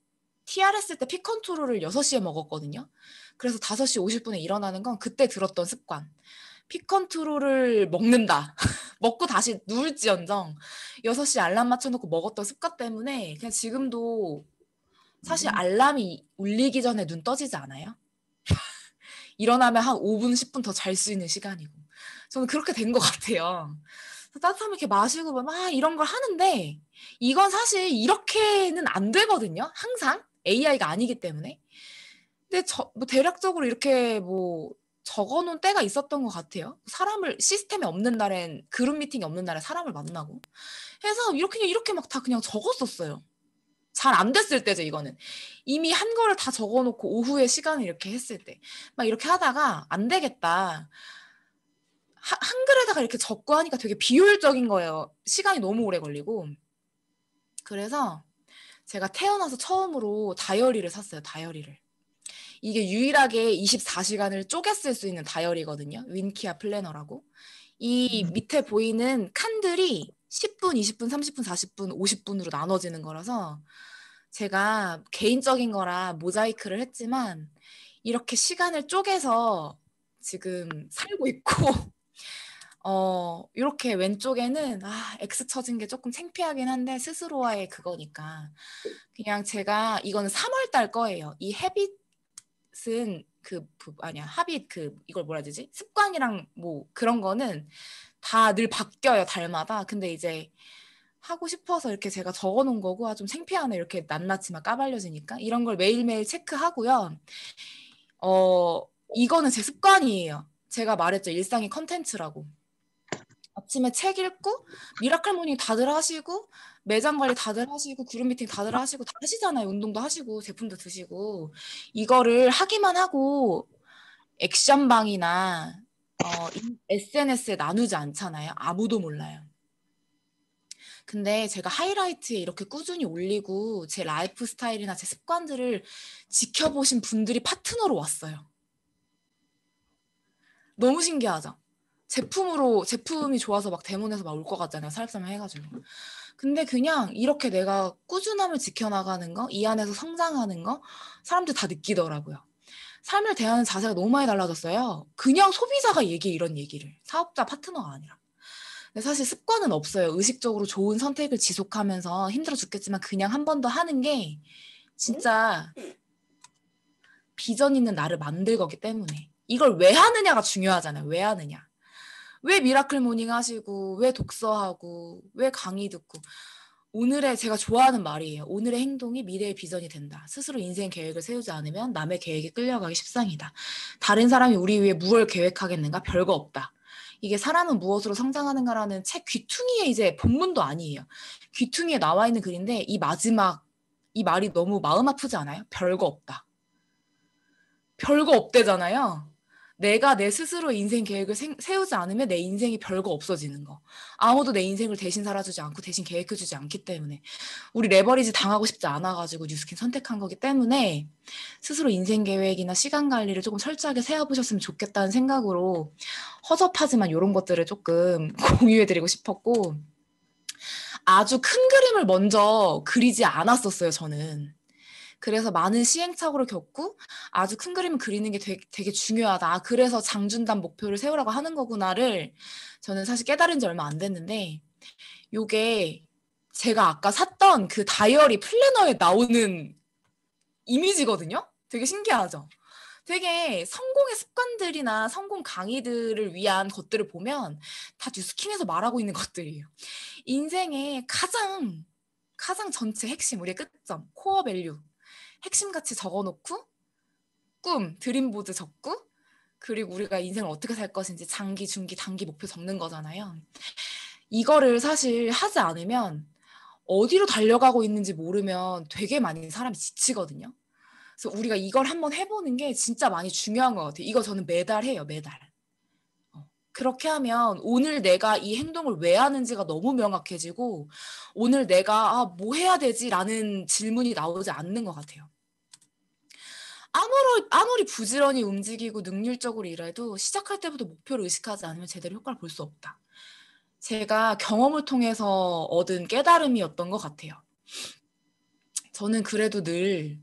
TR 했을 때 피컨트롤을 6시에 먹었거든요. 그래서 5시 50분에 일어나는 건 그때 들었던 습관. 피컨트롤을 먹는다. 먹고 다시 누울지언정 6시 알람 맞춰놓고 먹었던 습관 때문에 그냥 지금도 사실 알람이 울리기 전에 눈 떠지지 않아요? 일어나면 한 5분, 10분 더 잘 수 있는 시간이고. 저는 그렇게 된 것 같아요. 따뜻하면 이렇게 마시고 막 이런 걸 하는데 이건 사실 이렇게는 안 되거든요. 항상 AI가 아니기 때문에. 근데 뭐 대략적으로 이렇게 뭐 적어놓은 때가 있었던 것 같아요. 사람을 시스템이 없는 날엔 그룹 미팅이 없는 날에 사람을 만나고 해서 이렇게 막 다 그냥 적었었어요. 잘 안 됐을 때죠, 이거는. 이미 한 거를 다 적어놓고 오후에 시간을 이렇게 했을 때. 막 이렇게 하다가 안 되겠다. 한글에다가 이렇게 적고 하니까 되게 비효율적인 거예요. 시간이 너무 오래 걸리고. 그래서 제가 태어나서 처음으로 다이어리를 샀어요, 다이어리를. 이게 유일하게 24시간을 쪼개 쓸 수 있는 다이어리거든요. 윈키아 플래너라고. 이 밑에 보이는 칸들이 10분, 20분, 30분, 40분, 50분으로 나눠지는 거라서 제가 개인적인 거라 모자이크를 했지만 이렇게 시간을 쪼개서 지금 살고 있고 이렇게 왼쪽에는 X 쳐진 게 조금 창피하긴 한데 스스로와의 그거니까 그냥 제가 이거는 3월 달 거예요. 이 헤빗은 아니야. 하빗 이걸 뭐라 해야 되지? 습관이랑 뭐 그런 거는 다 늘 바뀌어요, 달마다. 근데 이제 하고 싶어서 이렇게 제가 적어 놓은 거고 좀 창피하네. 이렇게 낱낱이만 까발려지니까 이런 걸 매일매일 체크하고요. 이거는 제 습관이에요. 제가 말했죠. 일상이 컨텐츠라고. 아침에 책 읽고 미라클 모닝 다들 하시고 매장 관리 다들 하시고 그룹 미팅 다들 하시고 다 하시잖아요. 운동도 하시고 제품도 드시고 이거를 하기만 하고 액션방이나 SNS에 나누지 않잖아요. 아무도 몰라요. 근데 제가 하이라이트에 이렇게 꾸준히 올리고 제 라이프 스타일이나 제 습관들을 지켜보신 분들이 파트너로 왔어요. 너무 신기하죠? 제품이 좋아서 막 대문에서 막 올 것 같잖아요. 사립사면 해가지고. 근데 그냥 이렇게 내가 꾸준함을 지켜나가는 거, 이 안에서 성장하는 거, 사람들 다 느끼더라고요. 삶을 대하는 자세가 너무 많이 달라졌어요. 그냥 소비자가 얘기해, 이런 얘기를. 사업자 파트너가 아니라. 근데 사실 습관은 없어요. 의식적으로 좋은 선택을 지속하면서 힘들어 죽겠지만 그냥 한 번 더 하는 게 진짜 비전 있는 나를 만들 거기 때문에. 이걸 왜 하느냐가 중요하잖아요. 왜 하느냐. 왜 미라클 모닝 하시고 왜 독서하고 왜 강의 듣고 오늘의 제가 좋아하는 말이에요. 오늘의 행동이 미래의 비전이 된다. 스스로 인생 계획을 세우지 않으면 남의 계획에 끌려가기 십상이다. 다른 사람이 우리 위해 무엇을 계획하겠는가? 별거 없다. 이게 사람은 무엇으로 성장하는가라는 책 귀퉁이에 이제 본문도 아니에요. 귀퉁이에 나와 있는 글인데 이 말이 너무 마음 아프지 않아요? 별거 없다. 별거 없대잖아요. 내가 내 스스로 인생 계획을 세우지 않으면 내 인생이 별거 없어지는 거. 아무도 내 인생을 대신 살아주지 않고 대신 계획해주지 않기 때문에. 우리 레버리지 당하고 싶지 않아가지고 뉴스킨 선택한 거기 때문에 스스로 인생 계획이나 시간 관리를 조금 철저하게 세워보셨으면 좋겠다는 생각으로 허접하지만 이런 것들을 조금 공유해드리고 싶었고 아주 큰 그림을 먼저 그리지 않았었어요, 저는. 그래서 많은 시행착오를 겪고 아주 큰 그림을 그리는 게 되게 중요하다. 그래서 장준단 목표를 세우라고 하는 거구나를 저는 사실 깨달은 지 얼마 안 됐는데 요게 제가 아까 샀던 그 다이어리 플래너에 나오는 이미지거든요. 되게 신기하죠? 되게 성공의 습관들이나 성공 강의들을 위한 것들을 보면 다 뉴스킨에서 말하고 있는 것들이에요. 인생의 가장 전체 핵심, 우리의 끝점, 코어 밸류 핵심 가치 적어놓고 드림보드 적고 그리고 우리가 인생을 어떻게 살 것인지 장기, 중기, 단기 목표 적는 거잖아요. 이거를 사실 하지 않으면 어디로 달려가고 있는지 모르면 되게 많이 사람이 지치거든요. 그래서 우리가 이걸 한번 해보는 게 진짜 많이 중요한 것 같아요. 이거 저는 매달 해요, 매달. 그렇게 하면 오늘 내가 이 행동을 왜 하는지가 너무 명확해지고 오늘 내가 뭐 해야 되지라는 질문이 나오지 않는 것 같아요. 아무리 부지런히 움직이고 능률적으로 일해도 시작할 때부터 목표를 의식하지 않으면 제대로 효과를 볼 수 없다. 제가 경험을 통해서 얻은 깨달음이었던 것 같아요. 저는 그래도 늘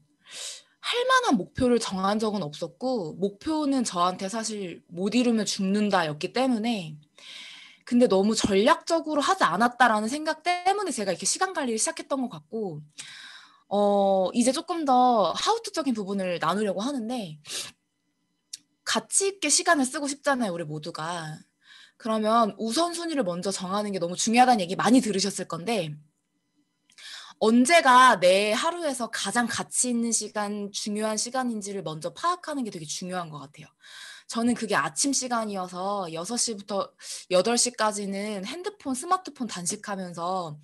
할 만한 목표를 정한 적은 없었고 목표는 저한테 사실 못 이루면 죽는다였기 때문에 근데 너무 전략적으로 하지 않았다라는 생각 때문에 제가 이렇게 시간 관리를 시작했던 것 같고 이제 조금 더 하우투적인 부분을 나누려고 하는데 가치 있게 시간을 쓰고 싶잖아요, 우리 모두가. 그러면 우선순위를 먼저 정하는 게 너무 중요하다는 얘기 많이 들으셨을 건데 언제가 내 하루에서 가장 가치 있는 시간, 중요한 시간인지를 먼저 파악하는 게 되게 중요한 것 같아요. 저는 그게 아침 시간이어서 6시부터 8시까지는 핸드폰, 스마트폰 단식하면서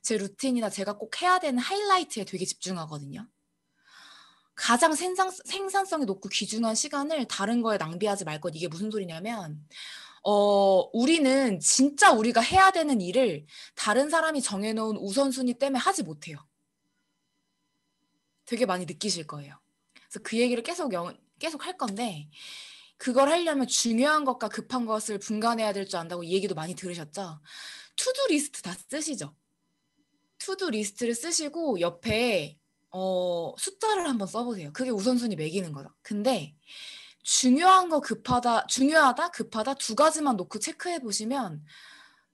제 루틴이나 제가 꼭 해야 되는 하이라이트에 되게 집중하거든요. 가장 생산성이 높고 귀중한 시간을 다른 거에 낭비하지 말 것. 이게 무슨 소리냐면 우리는 진짜 우리가 해야 되는 일을 다른 사람이 정해놓은 우선순위 때문에 하지 못해요. 되게 많이 느끼실 거예요. 그래서 그 얘기를 계속 할 건데 그걸 하려면 중요한 것과 급한 것을 분간해야 될 줄 안다고 이 얘기도 많이 들으셨죠? 투두 리스트 다 쓰시죠? 투두 리스트를 쓰시고 옆에 숫자를 한번 써보세요. 그게 우선순위 매기는 거죠. 근데 중요한 거 중요하다, 급하다 두 가지만 놓고 체크해 보시면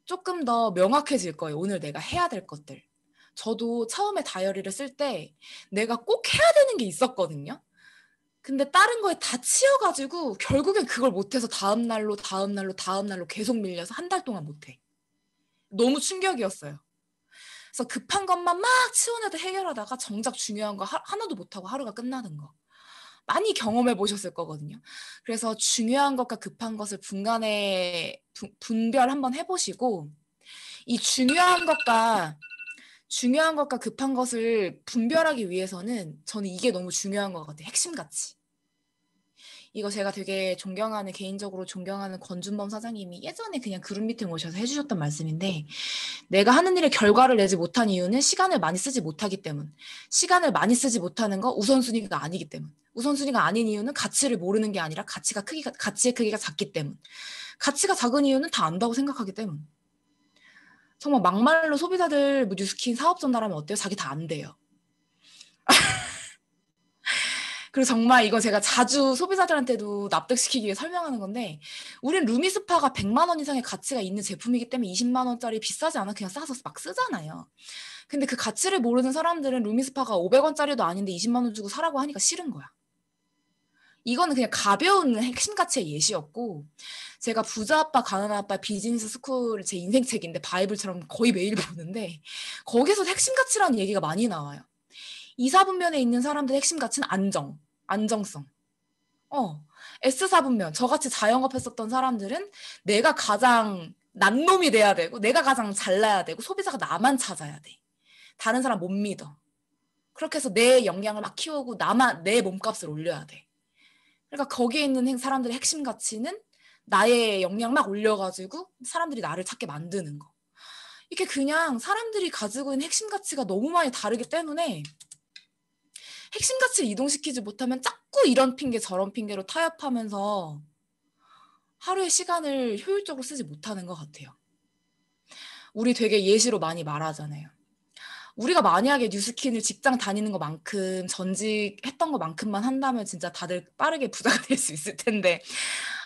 조금 더 명확해질 거예요. 오늘 내가 해야 될 것들. 저도 처음에 다이어리를 쓸 때 내가 꼭 해야 되는 게 있었거든요. 근데 다른 거에 다 치여가지고 결국엔 그걸 못해서 다음 날로 계속 밀려서 한 달 동안 못해. 너무 충격이었어요. 그래서 급한 것만 막 치워내도 해결하다가 정작 중요한 거 하나도 못하고 하루가 끝나는 거. 많이 경험해 보셨을 거거든요. 그래서 중요한 것과 급한 것을 분별 한번 해보시고 이 중요한 것과 급한 것을 분별하기 위해서는 저는 이게 너무 중요한 것 같아요. 핵심 가치. 이거 제가 되게 개인적으로 존경하는 권준범 사장님이 예전에 그냥 그룹 미팅 오셔서 해주셨던 말씀인데 내가 하는 일의 결과를 내지 못한 이유는 시간을 많이 쓰지 못하기 때문. 시간을 많이 쓰지 못하는 거 우선순위가 아니기 때문. 우선순위가 아닌 이유는 가치를 모르는 게 아니라 가치의 크기가 작기 때문. 가치가 작은 이유는 다 안다고 생각하기 때문. 정말 막말로 소비자들 뉴스킨 사업 전달하면 어때요? 자기 다 안 돼요. 그리고 정말 이거 제가 자주 소비자들한테도 납득시키기 위해 설명하는 건데 우린 루미스파가 100만 원 이상의 가치가 있는 제품이기 때문에 20만 원짜리 비싸지 않아 그냥 싸서 막 쓰잖아요. 근데 그 가치를 모르는 사람들은 루미스파가 500원짜리도 아닌데 20만 원 주고 사라고 하니까 싫은 거야. 이거는 그냥 가벼운 핵심 가치의 예시였고 제가 부자 아빠 가난한 아빠 비즈니스 스쿨 제 인생 책인데 바이블처럼 거의 매일 보는데 거기서 핵심 가치라는 얘기가 많이 나와요. 2사분면에 있는 사람들의 핵심 가치는 안정성. S사분면, 저같이 자영업 했었던 사람들은 내가 가장 난 놈이 돼야 되고, 내가 가장 잘나야 되고, 소비자가 나만 찾아야 돼. 다른 사람 못 믿어. 그렇게 해서 내 역량을 막 키우고, 내 몸값을 올려야 돼. 그러니까 거기에 있는 사람들의 핵심 가치는 나의 역량 막 올려가지고, 사람들이 나를 찾게 만드는 거. 이게 그냥 사람들이 가지고 있는 핵심 가치가 너무 많이 다르기 때문에, 핵심 가치를 이동시키지 못하면 자꾸 이런 핑계 저런 핑계로 타협하면서 하루의 시간을 효율적으로 쓰지 못하는 것 같아요. 우리 되게 예시로 많이 말하잖아요. 우리가 만약에 뉴스킨을 직장 다니는 것만큼 전직했던 것만큼만 한다면 진짜 다들 빠르게 부자가 될 수 있을 텐데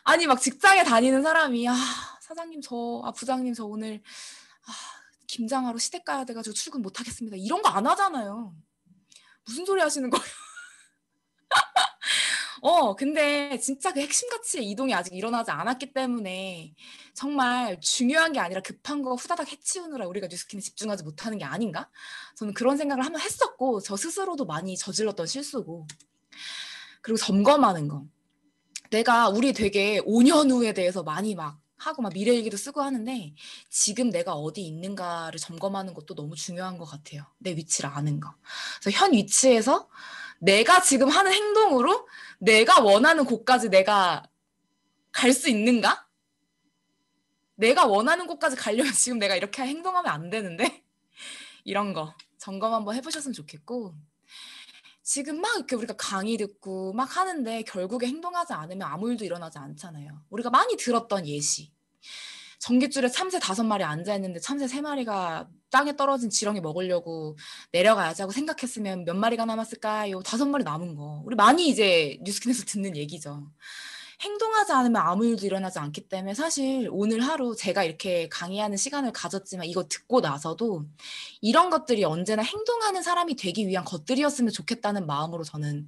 아니 막 직장에 다니는 사람이 사장님 부장님 저 오늘 김장하러 시댁 가야 돼가지고 출근 못하겠습니다. 이런 거 안 하잖아요. 무슨 소리 하시는 거예요? 근데 진짜 그 핵심 가치의 이동이 아직 일어나지 않았기 때문에 정말 중요한 게 아니라 급한 거 후다닥 해치우느라 우리가 뉴스킨에 집중하지 못하는 게 아닌가? 저는 그런 생각을 한번 했었고 저 스스로도 많이 저질렀던 실수고 그리고 점검하는 거. 우리 되게 5년 후에 대해서 많이 막 하고 막 미래 일기도 쓰고 하는데 지금 내가 어디 있는가를 점검하는 것도 너무 중요한 것 같아요. 내 위치를 아는 거. 그래서 현 위치에서 내가 지금 하는 행동으로 내가 원하는 곳까지 내가 갈 수 있는가? 내가 원하는 곳까지 가려면 지금 내가 이렇게 행동하면 안 되는데 이런 거 점검 한번 해보셨으면 좋겠고 지금 막 이렇게 우리가 강의 듣고 막 하는데 결국에 행동하지 않으면 아무 일도 일어나지 않잖아요. 우리가 많이 들었던 예시. 전깃줄에 참새 5마리 앉아있는데 참새 3마리가 땅에 떨어진 지렁이 먹으려고 내려가야지 하고 생각했으면 몇 마리가 남았을까요? 5마리 남은 거. 우리 많이 이제 뉴스킨에서 듣는 얘기죠. 행동하지 않으면 아무 일도 일어나지 않기 때문에 사실 오늘 하루 제가 이렇게 강의하는 시간을 가졌지만 이거 듣고 나서도 이런 것들이 언제나 행동하는 사람이 되기 위한 것들이었으면 좋겠다는 마음으로 저는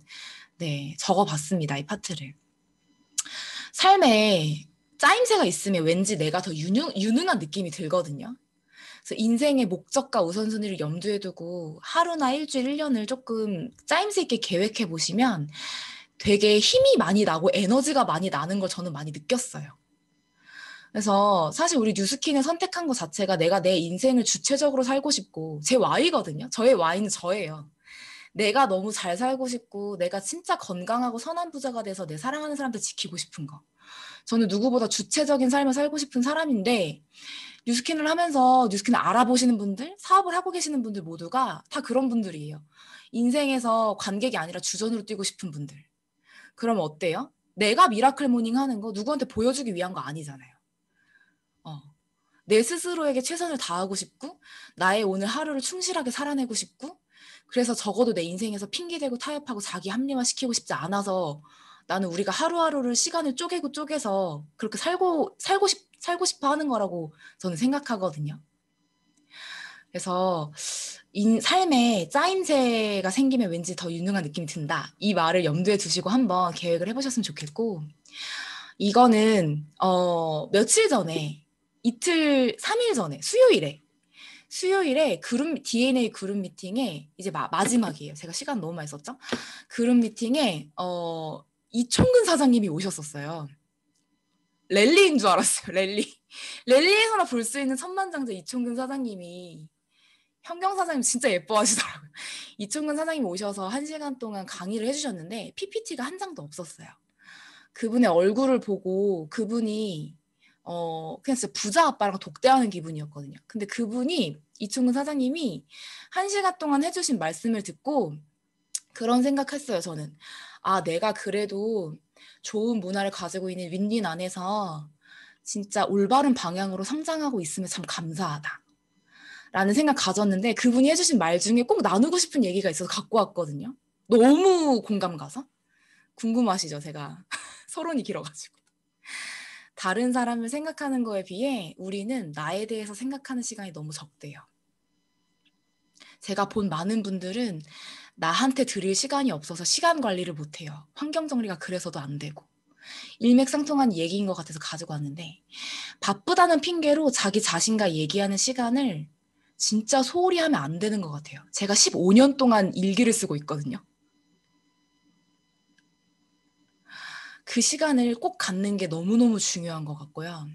적어봤습니다. 이 파트를. 삶에 짜임새가 있으면 왠지 내가 더 유능한 느낌이 들거든요. 그래서 인생의 목적과 우선순위를 염두에 두고 하루나 일주일, 1년을 조금 짜임새 있게 계획해 보시면 되게 힘이 많이 나고 에너지가 많이 나는 걸 저는 많이 느꼈어요. 그래서 사실 우리 뉴스킨을 선택한 것 자체가 내가 내 인생을 주체적으로 살고 싶고 제 Y거든요. 저의 Y는 저예요. 내가 너무 잘 살고 싶고 내가 진짜 건강하고 선한 부자가 돼서 내 사랑하는 사람들 지키고 싶은 거. 저는 누구보다 주체적인 삶을 살고 싶은 사람인데 뉴스킨을 하면서 뉴스킨을 알아보시는 분들, 사업을 하고 계시는 분들 모두가 다 그런 분들이에요. 인생에서 관객이 아니라 주전으로 뛰고 싶은 분들. 그러면 어때요? 내가 미라클 모닝 하는 거 누구한테 보여주기 위한 거 아니잖아요. 내 스스로에게 최선을 다하고 싶고 나의 오늘 하루를 충실하게 살아내고 싶고 그래서 적어도 내 인생에서 핑계대고 타협하고 자기 합리화시키고 싶지 않아서 나는 우리가 하루하루를 시간을 쪼개서 그렇게 살고 싶어 하는 거라고 저는 생각하거든요. 그래서 삶에 짜임새가 생기면 왠지 더 유능한 느낌이 든다. 이 말을 염두에 두시고 한번 계획을 해보셨으면 좋겠고 이거는 며칠 전에 3일 전에 수요일에 DNA 그룹 미팅에 이제 마지막이에요. 제가 시간 너무 많이 썼죠? 그룹 미팅에 이총근 사장님이 오셨었어요. 랠리인 줄 알았어요. 랠리에서나 볼 수 있는 천만장자 이총근 사장님이 현경 사장님 진짜 예뻐하시더라고요. 이총근 사장님 오셔서 1시간 동안 강의를 해주셨는데 PPT가 한 장도 없었어요. 그분의 얼굴을 보고 그분이 그냥 진짜 부자 아빠랑 독대하는 기분이었거든요. 근데 그분이 이충근 사장님이 1시간 동안 해주신 말씀을 듣고 그런 생각했어요. 저는 내가 그래도 좋은 문화를 가지고 있는 윈윈 안에서 진짜 올바른 방향으로 성장하고 있으면 참 감사하다. 라는 생각 가졌는데 그분이 해주신 말 중에 꼭 나누고 싶은 얘기가 있어서 갖고 왔거든요. 너무 공감 가서. 궁금하시죠? 제가 서론이 길어가지고. 다른 사람을 생각하는 거에 비해 우리는 나에 대해서 생각하는 시간이 너무 적대요. 제가 본 많은 분들은 나한테 드릴 시간이 없어서 시간 관리를 못해요. 환경 정리가 그래서도 안 되고. 일맥상통한 얘기인 것 같아서 가지고 왔는데 바쁘다는 핑계로 자기 자신과 얘기하는 시간을 진짜 소홀히 하면 안 되는 것 같아요. 제가 15년 동안 일기를 쓰고 있거든요. 그 시간을 꼭 갖는 게 너무너무 중요한 것 같고요.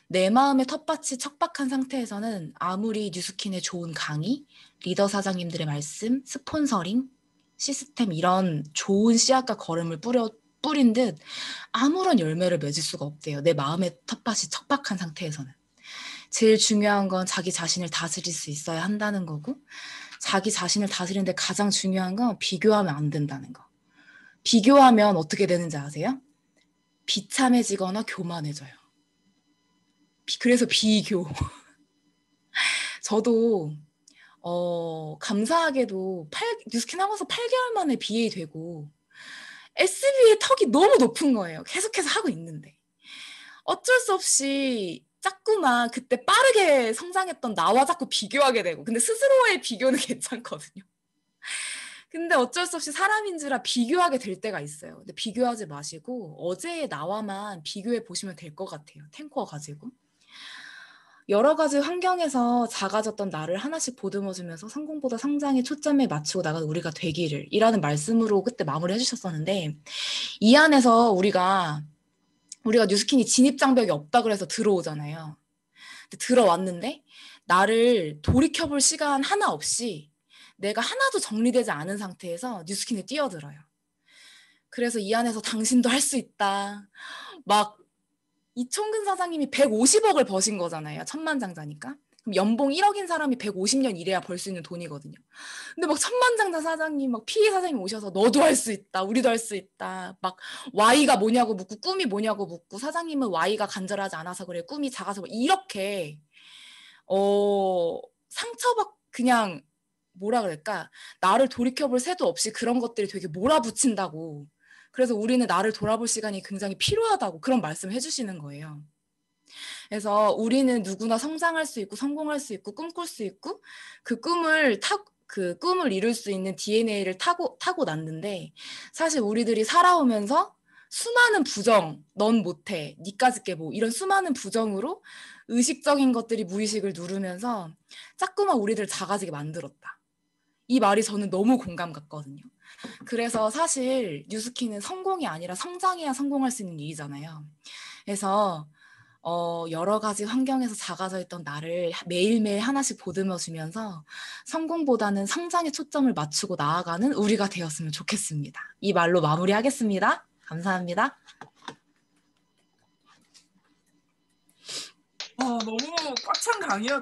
내 마음의 텃밭이 척박한 상태에서는 아무리 뉴스킨의 좋은 강의, 리더 사장님들의 말씀, 스폰서링, 시스템 이런 좋은 씨앗과 걸음을 뿌린 듯 아무런 열매를 맺을 수가 없대요. 내 마음의 텃밭이 척박한 상태에서는. 제일 중요한 건 자기 자신을 다스릴 수 있어야 한다는 거고 자기 자신을 다스리는데 가장 중요한 건 비교하면 안 된다는 거. 비교하면 어떻게 되는지 아세요? 비참해지거나 교만해져요. 그래서 비교. 저도 감사하게도 뉴스킨 하면서 8개월 만에 BA 되고 SB의 턱이 너무 높은 거예요. 계속해서 하고 있는데. 어쩔 수 없이 자꾸만 그때 빠르게 성장했던 나와 자꾸 비교하게 되고 근데 스스로의 비교는 괜찮거든요. 근데 어쩔 수 없이 사람인지라 비교하게 될 때가 있어요. 근데 비교하지 마시고 어제의 나와만 비교해 보시면 될 것 같아요. 탱커 가지고. 여러 가지 환경에서 작아졌던 나를 하나씩 보듬어주면서 성공보다 성장에 초점에 맞추고 나간 우리가 되기를 이라는 말씀으로 그때 마무리 해주셨었는데 이 안에서 우리가 뉴스킨이 진입장벽이 없다 그래서 들어오잖아요. 근데 들어왔는데 나를 돌이켜볼 시간 하나 없이 내가 하나도 정리되지 않은 상태에서 뉴스킨에 뛰어들어요. 그래서 이 안에서 당신도 할 수 있다. 막 이총근 사장님이 150억을 버신 거잖아요. 천만장자니까. 그럼 연봉 1억인 사람이 150년 일해야 벌 수 있는 돈이거든요. 근데 막 천만장자 사장님, 막 PE 사장님 오셔서 너도 할 수 있다. 우리도 할 수 있다. 막 Y가 뭐냐고 묻고 꿈이 뭐냐고 묻고 사장님은 Y가 간절하지 않아서 그래. 꿈이 작아서 이렇게 상처받 그냥 뭐라 그럴까? 나를 돌이켜볼 새도 없이 그런 것들이 되게 몰아붙인다고. 그래서 우리는 나를 돌아볼 시간이 굉장히 필요하다고 그런 말씀을 해주시는 거예요. 그래서 우리는 누구나 성장할 수 있고 성공할 수 있고 꿈꿀 수 있고 그 꿈을 이룰 수 있는 DNA를 타고 났는데 사실 우리들이 살아오면서 수많은 부정, 넌 못해, 니까짓 게 뭐 이런 수많은 부정으로 의식적인 것들이 무의식을 누르면서 자꾸만 우리들 작아지게 만들었다. 이 말이 저는 너무 공감 갔거든요. 그래서 사실 뉴스킨은 성공이 아니라 성장해야 성공할 수 있는 일이잖아요. 그래서 여러 가지 환경에서 작아져 있던 나를 매일매일 하나씩 보듬어 주면서 성공보다는 성장에 초점을 맞추고 나아가는 우리가 되었으면 좋겠습니다. 이 말로 마무리하겠습니다. 감사합니다. 너무 꽉 찬 강의였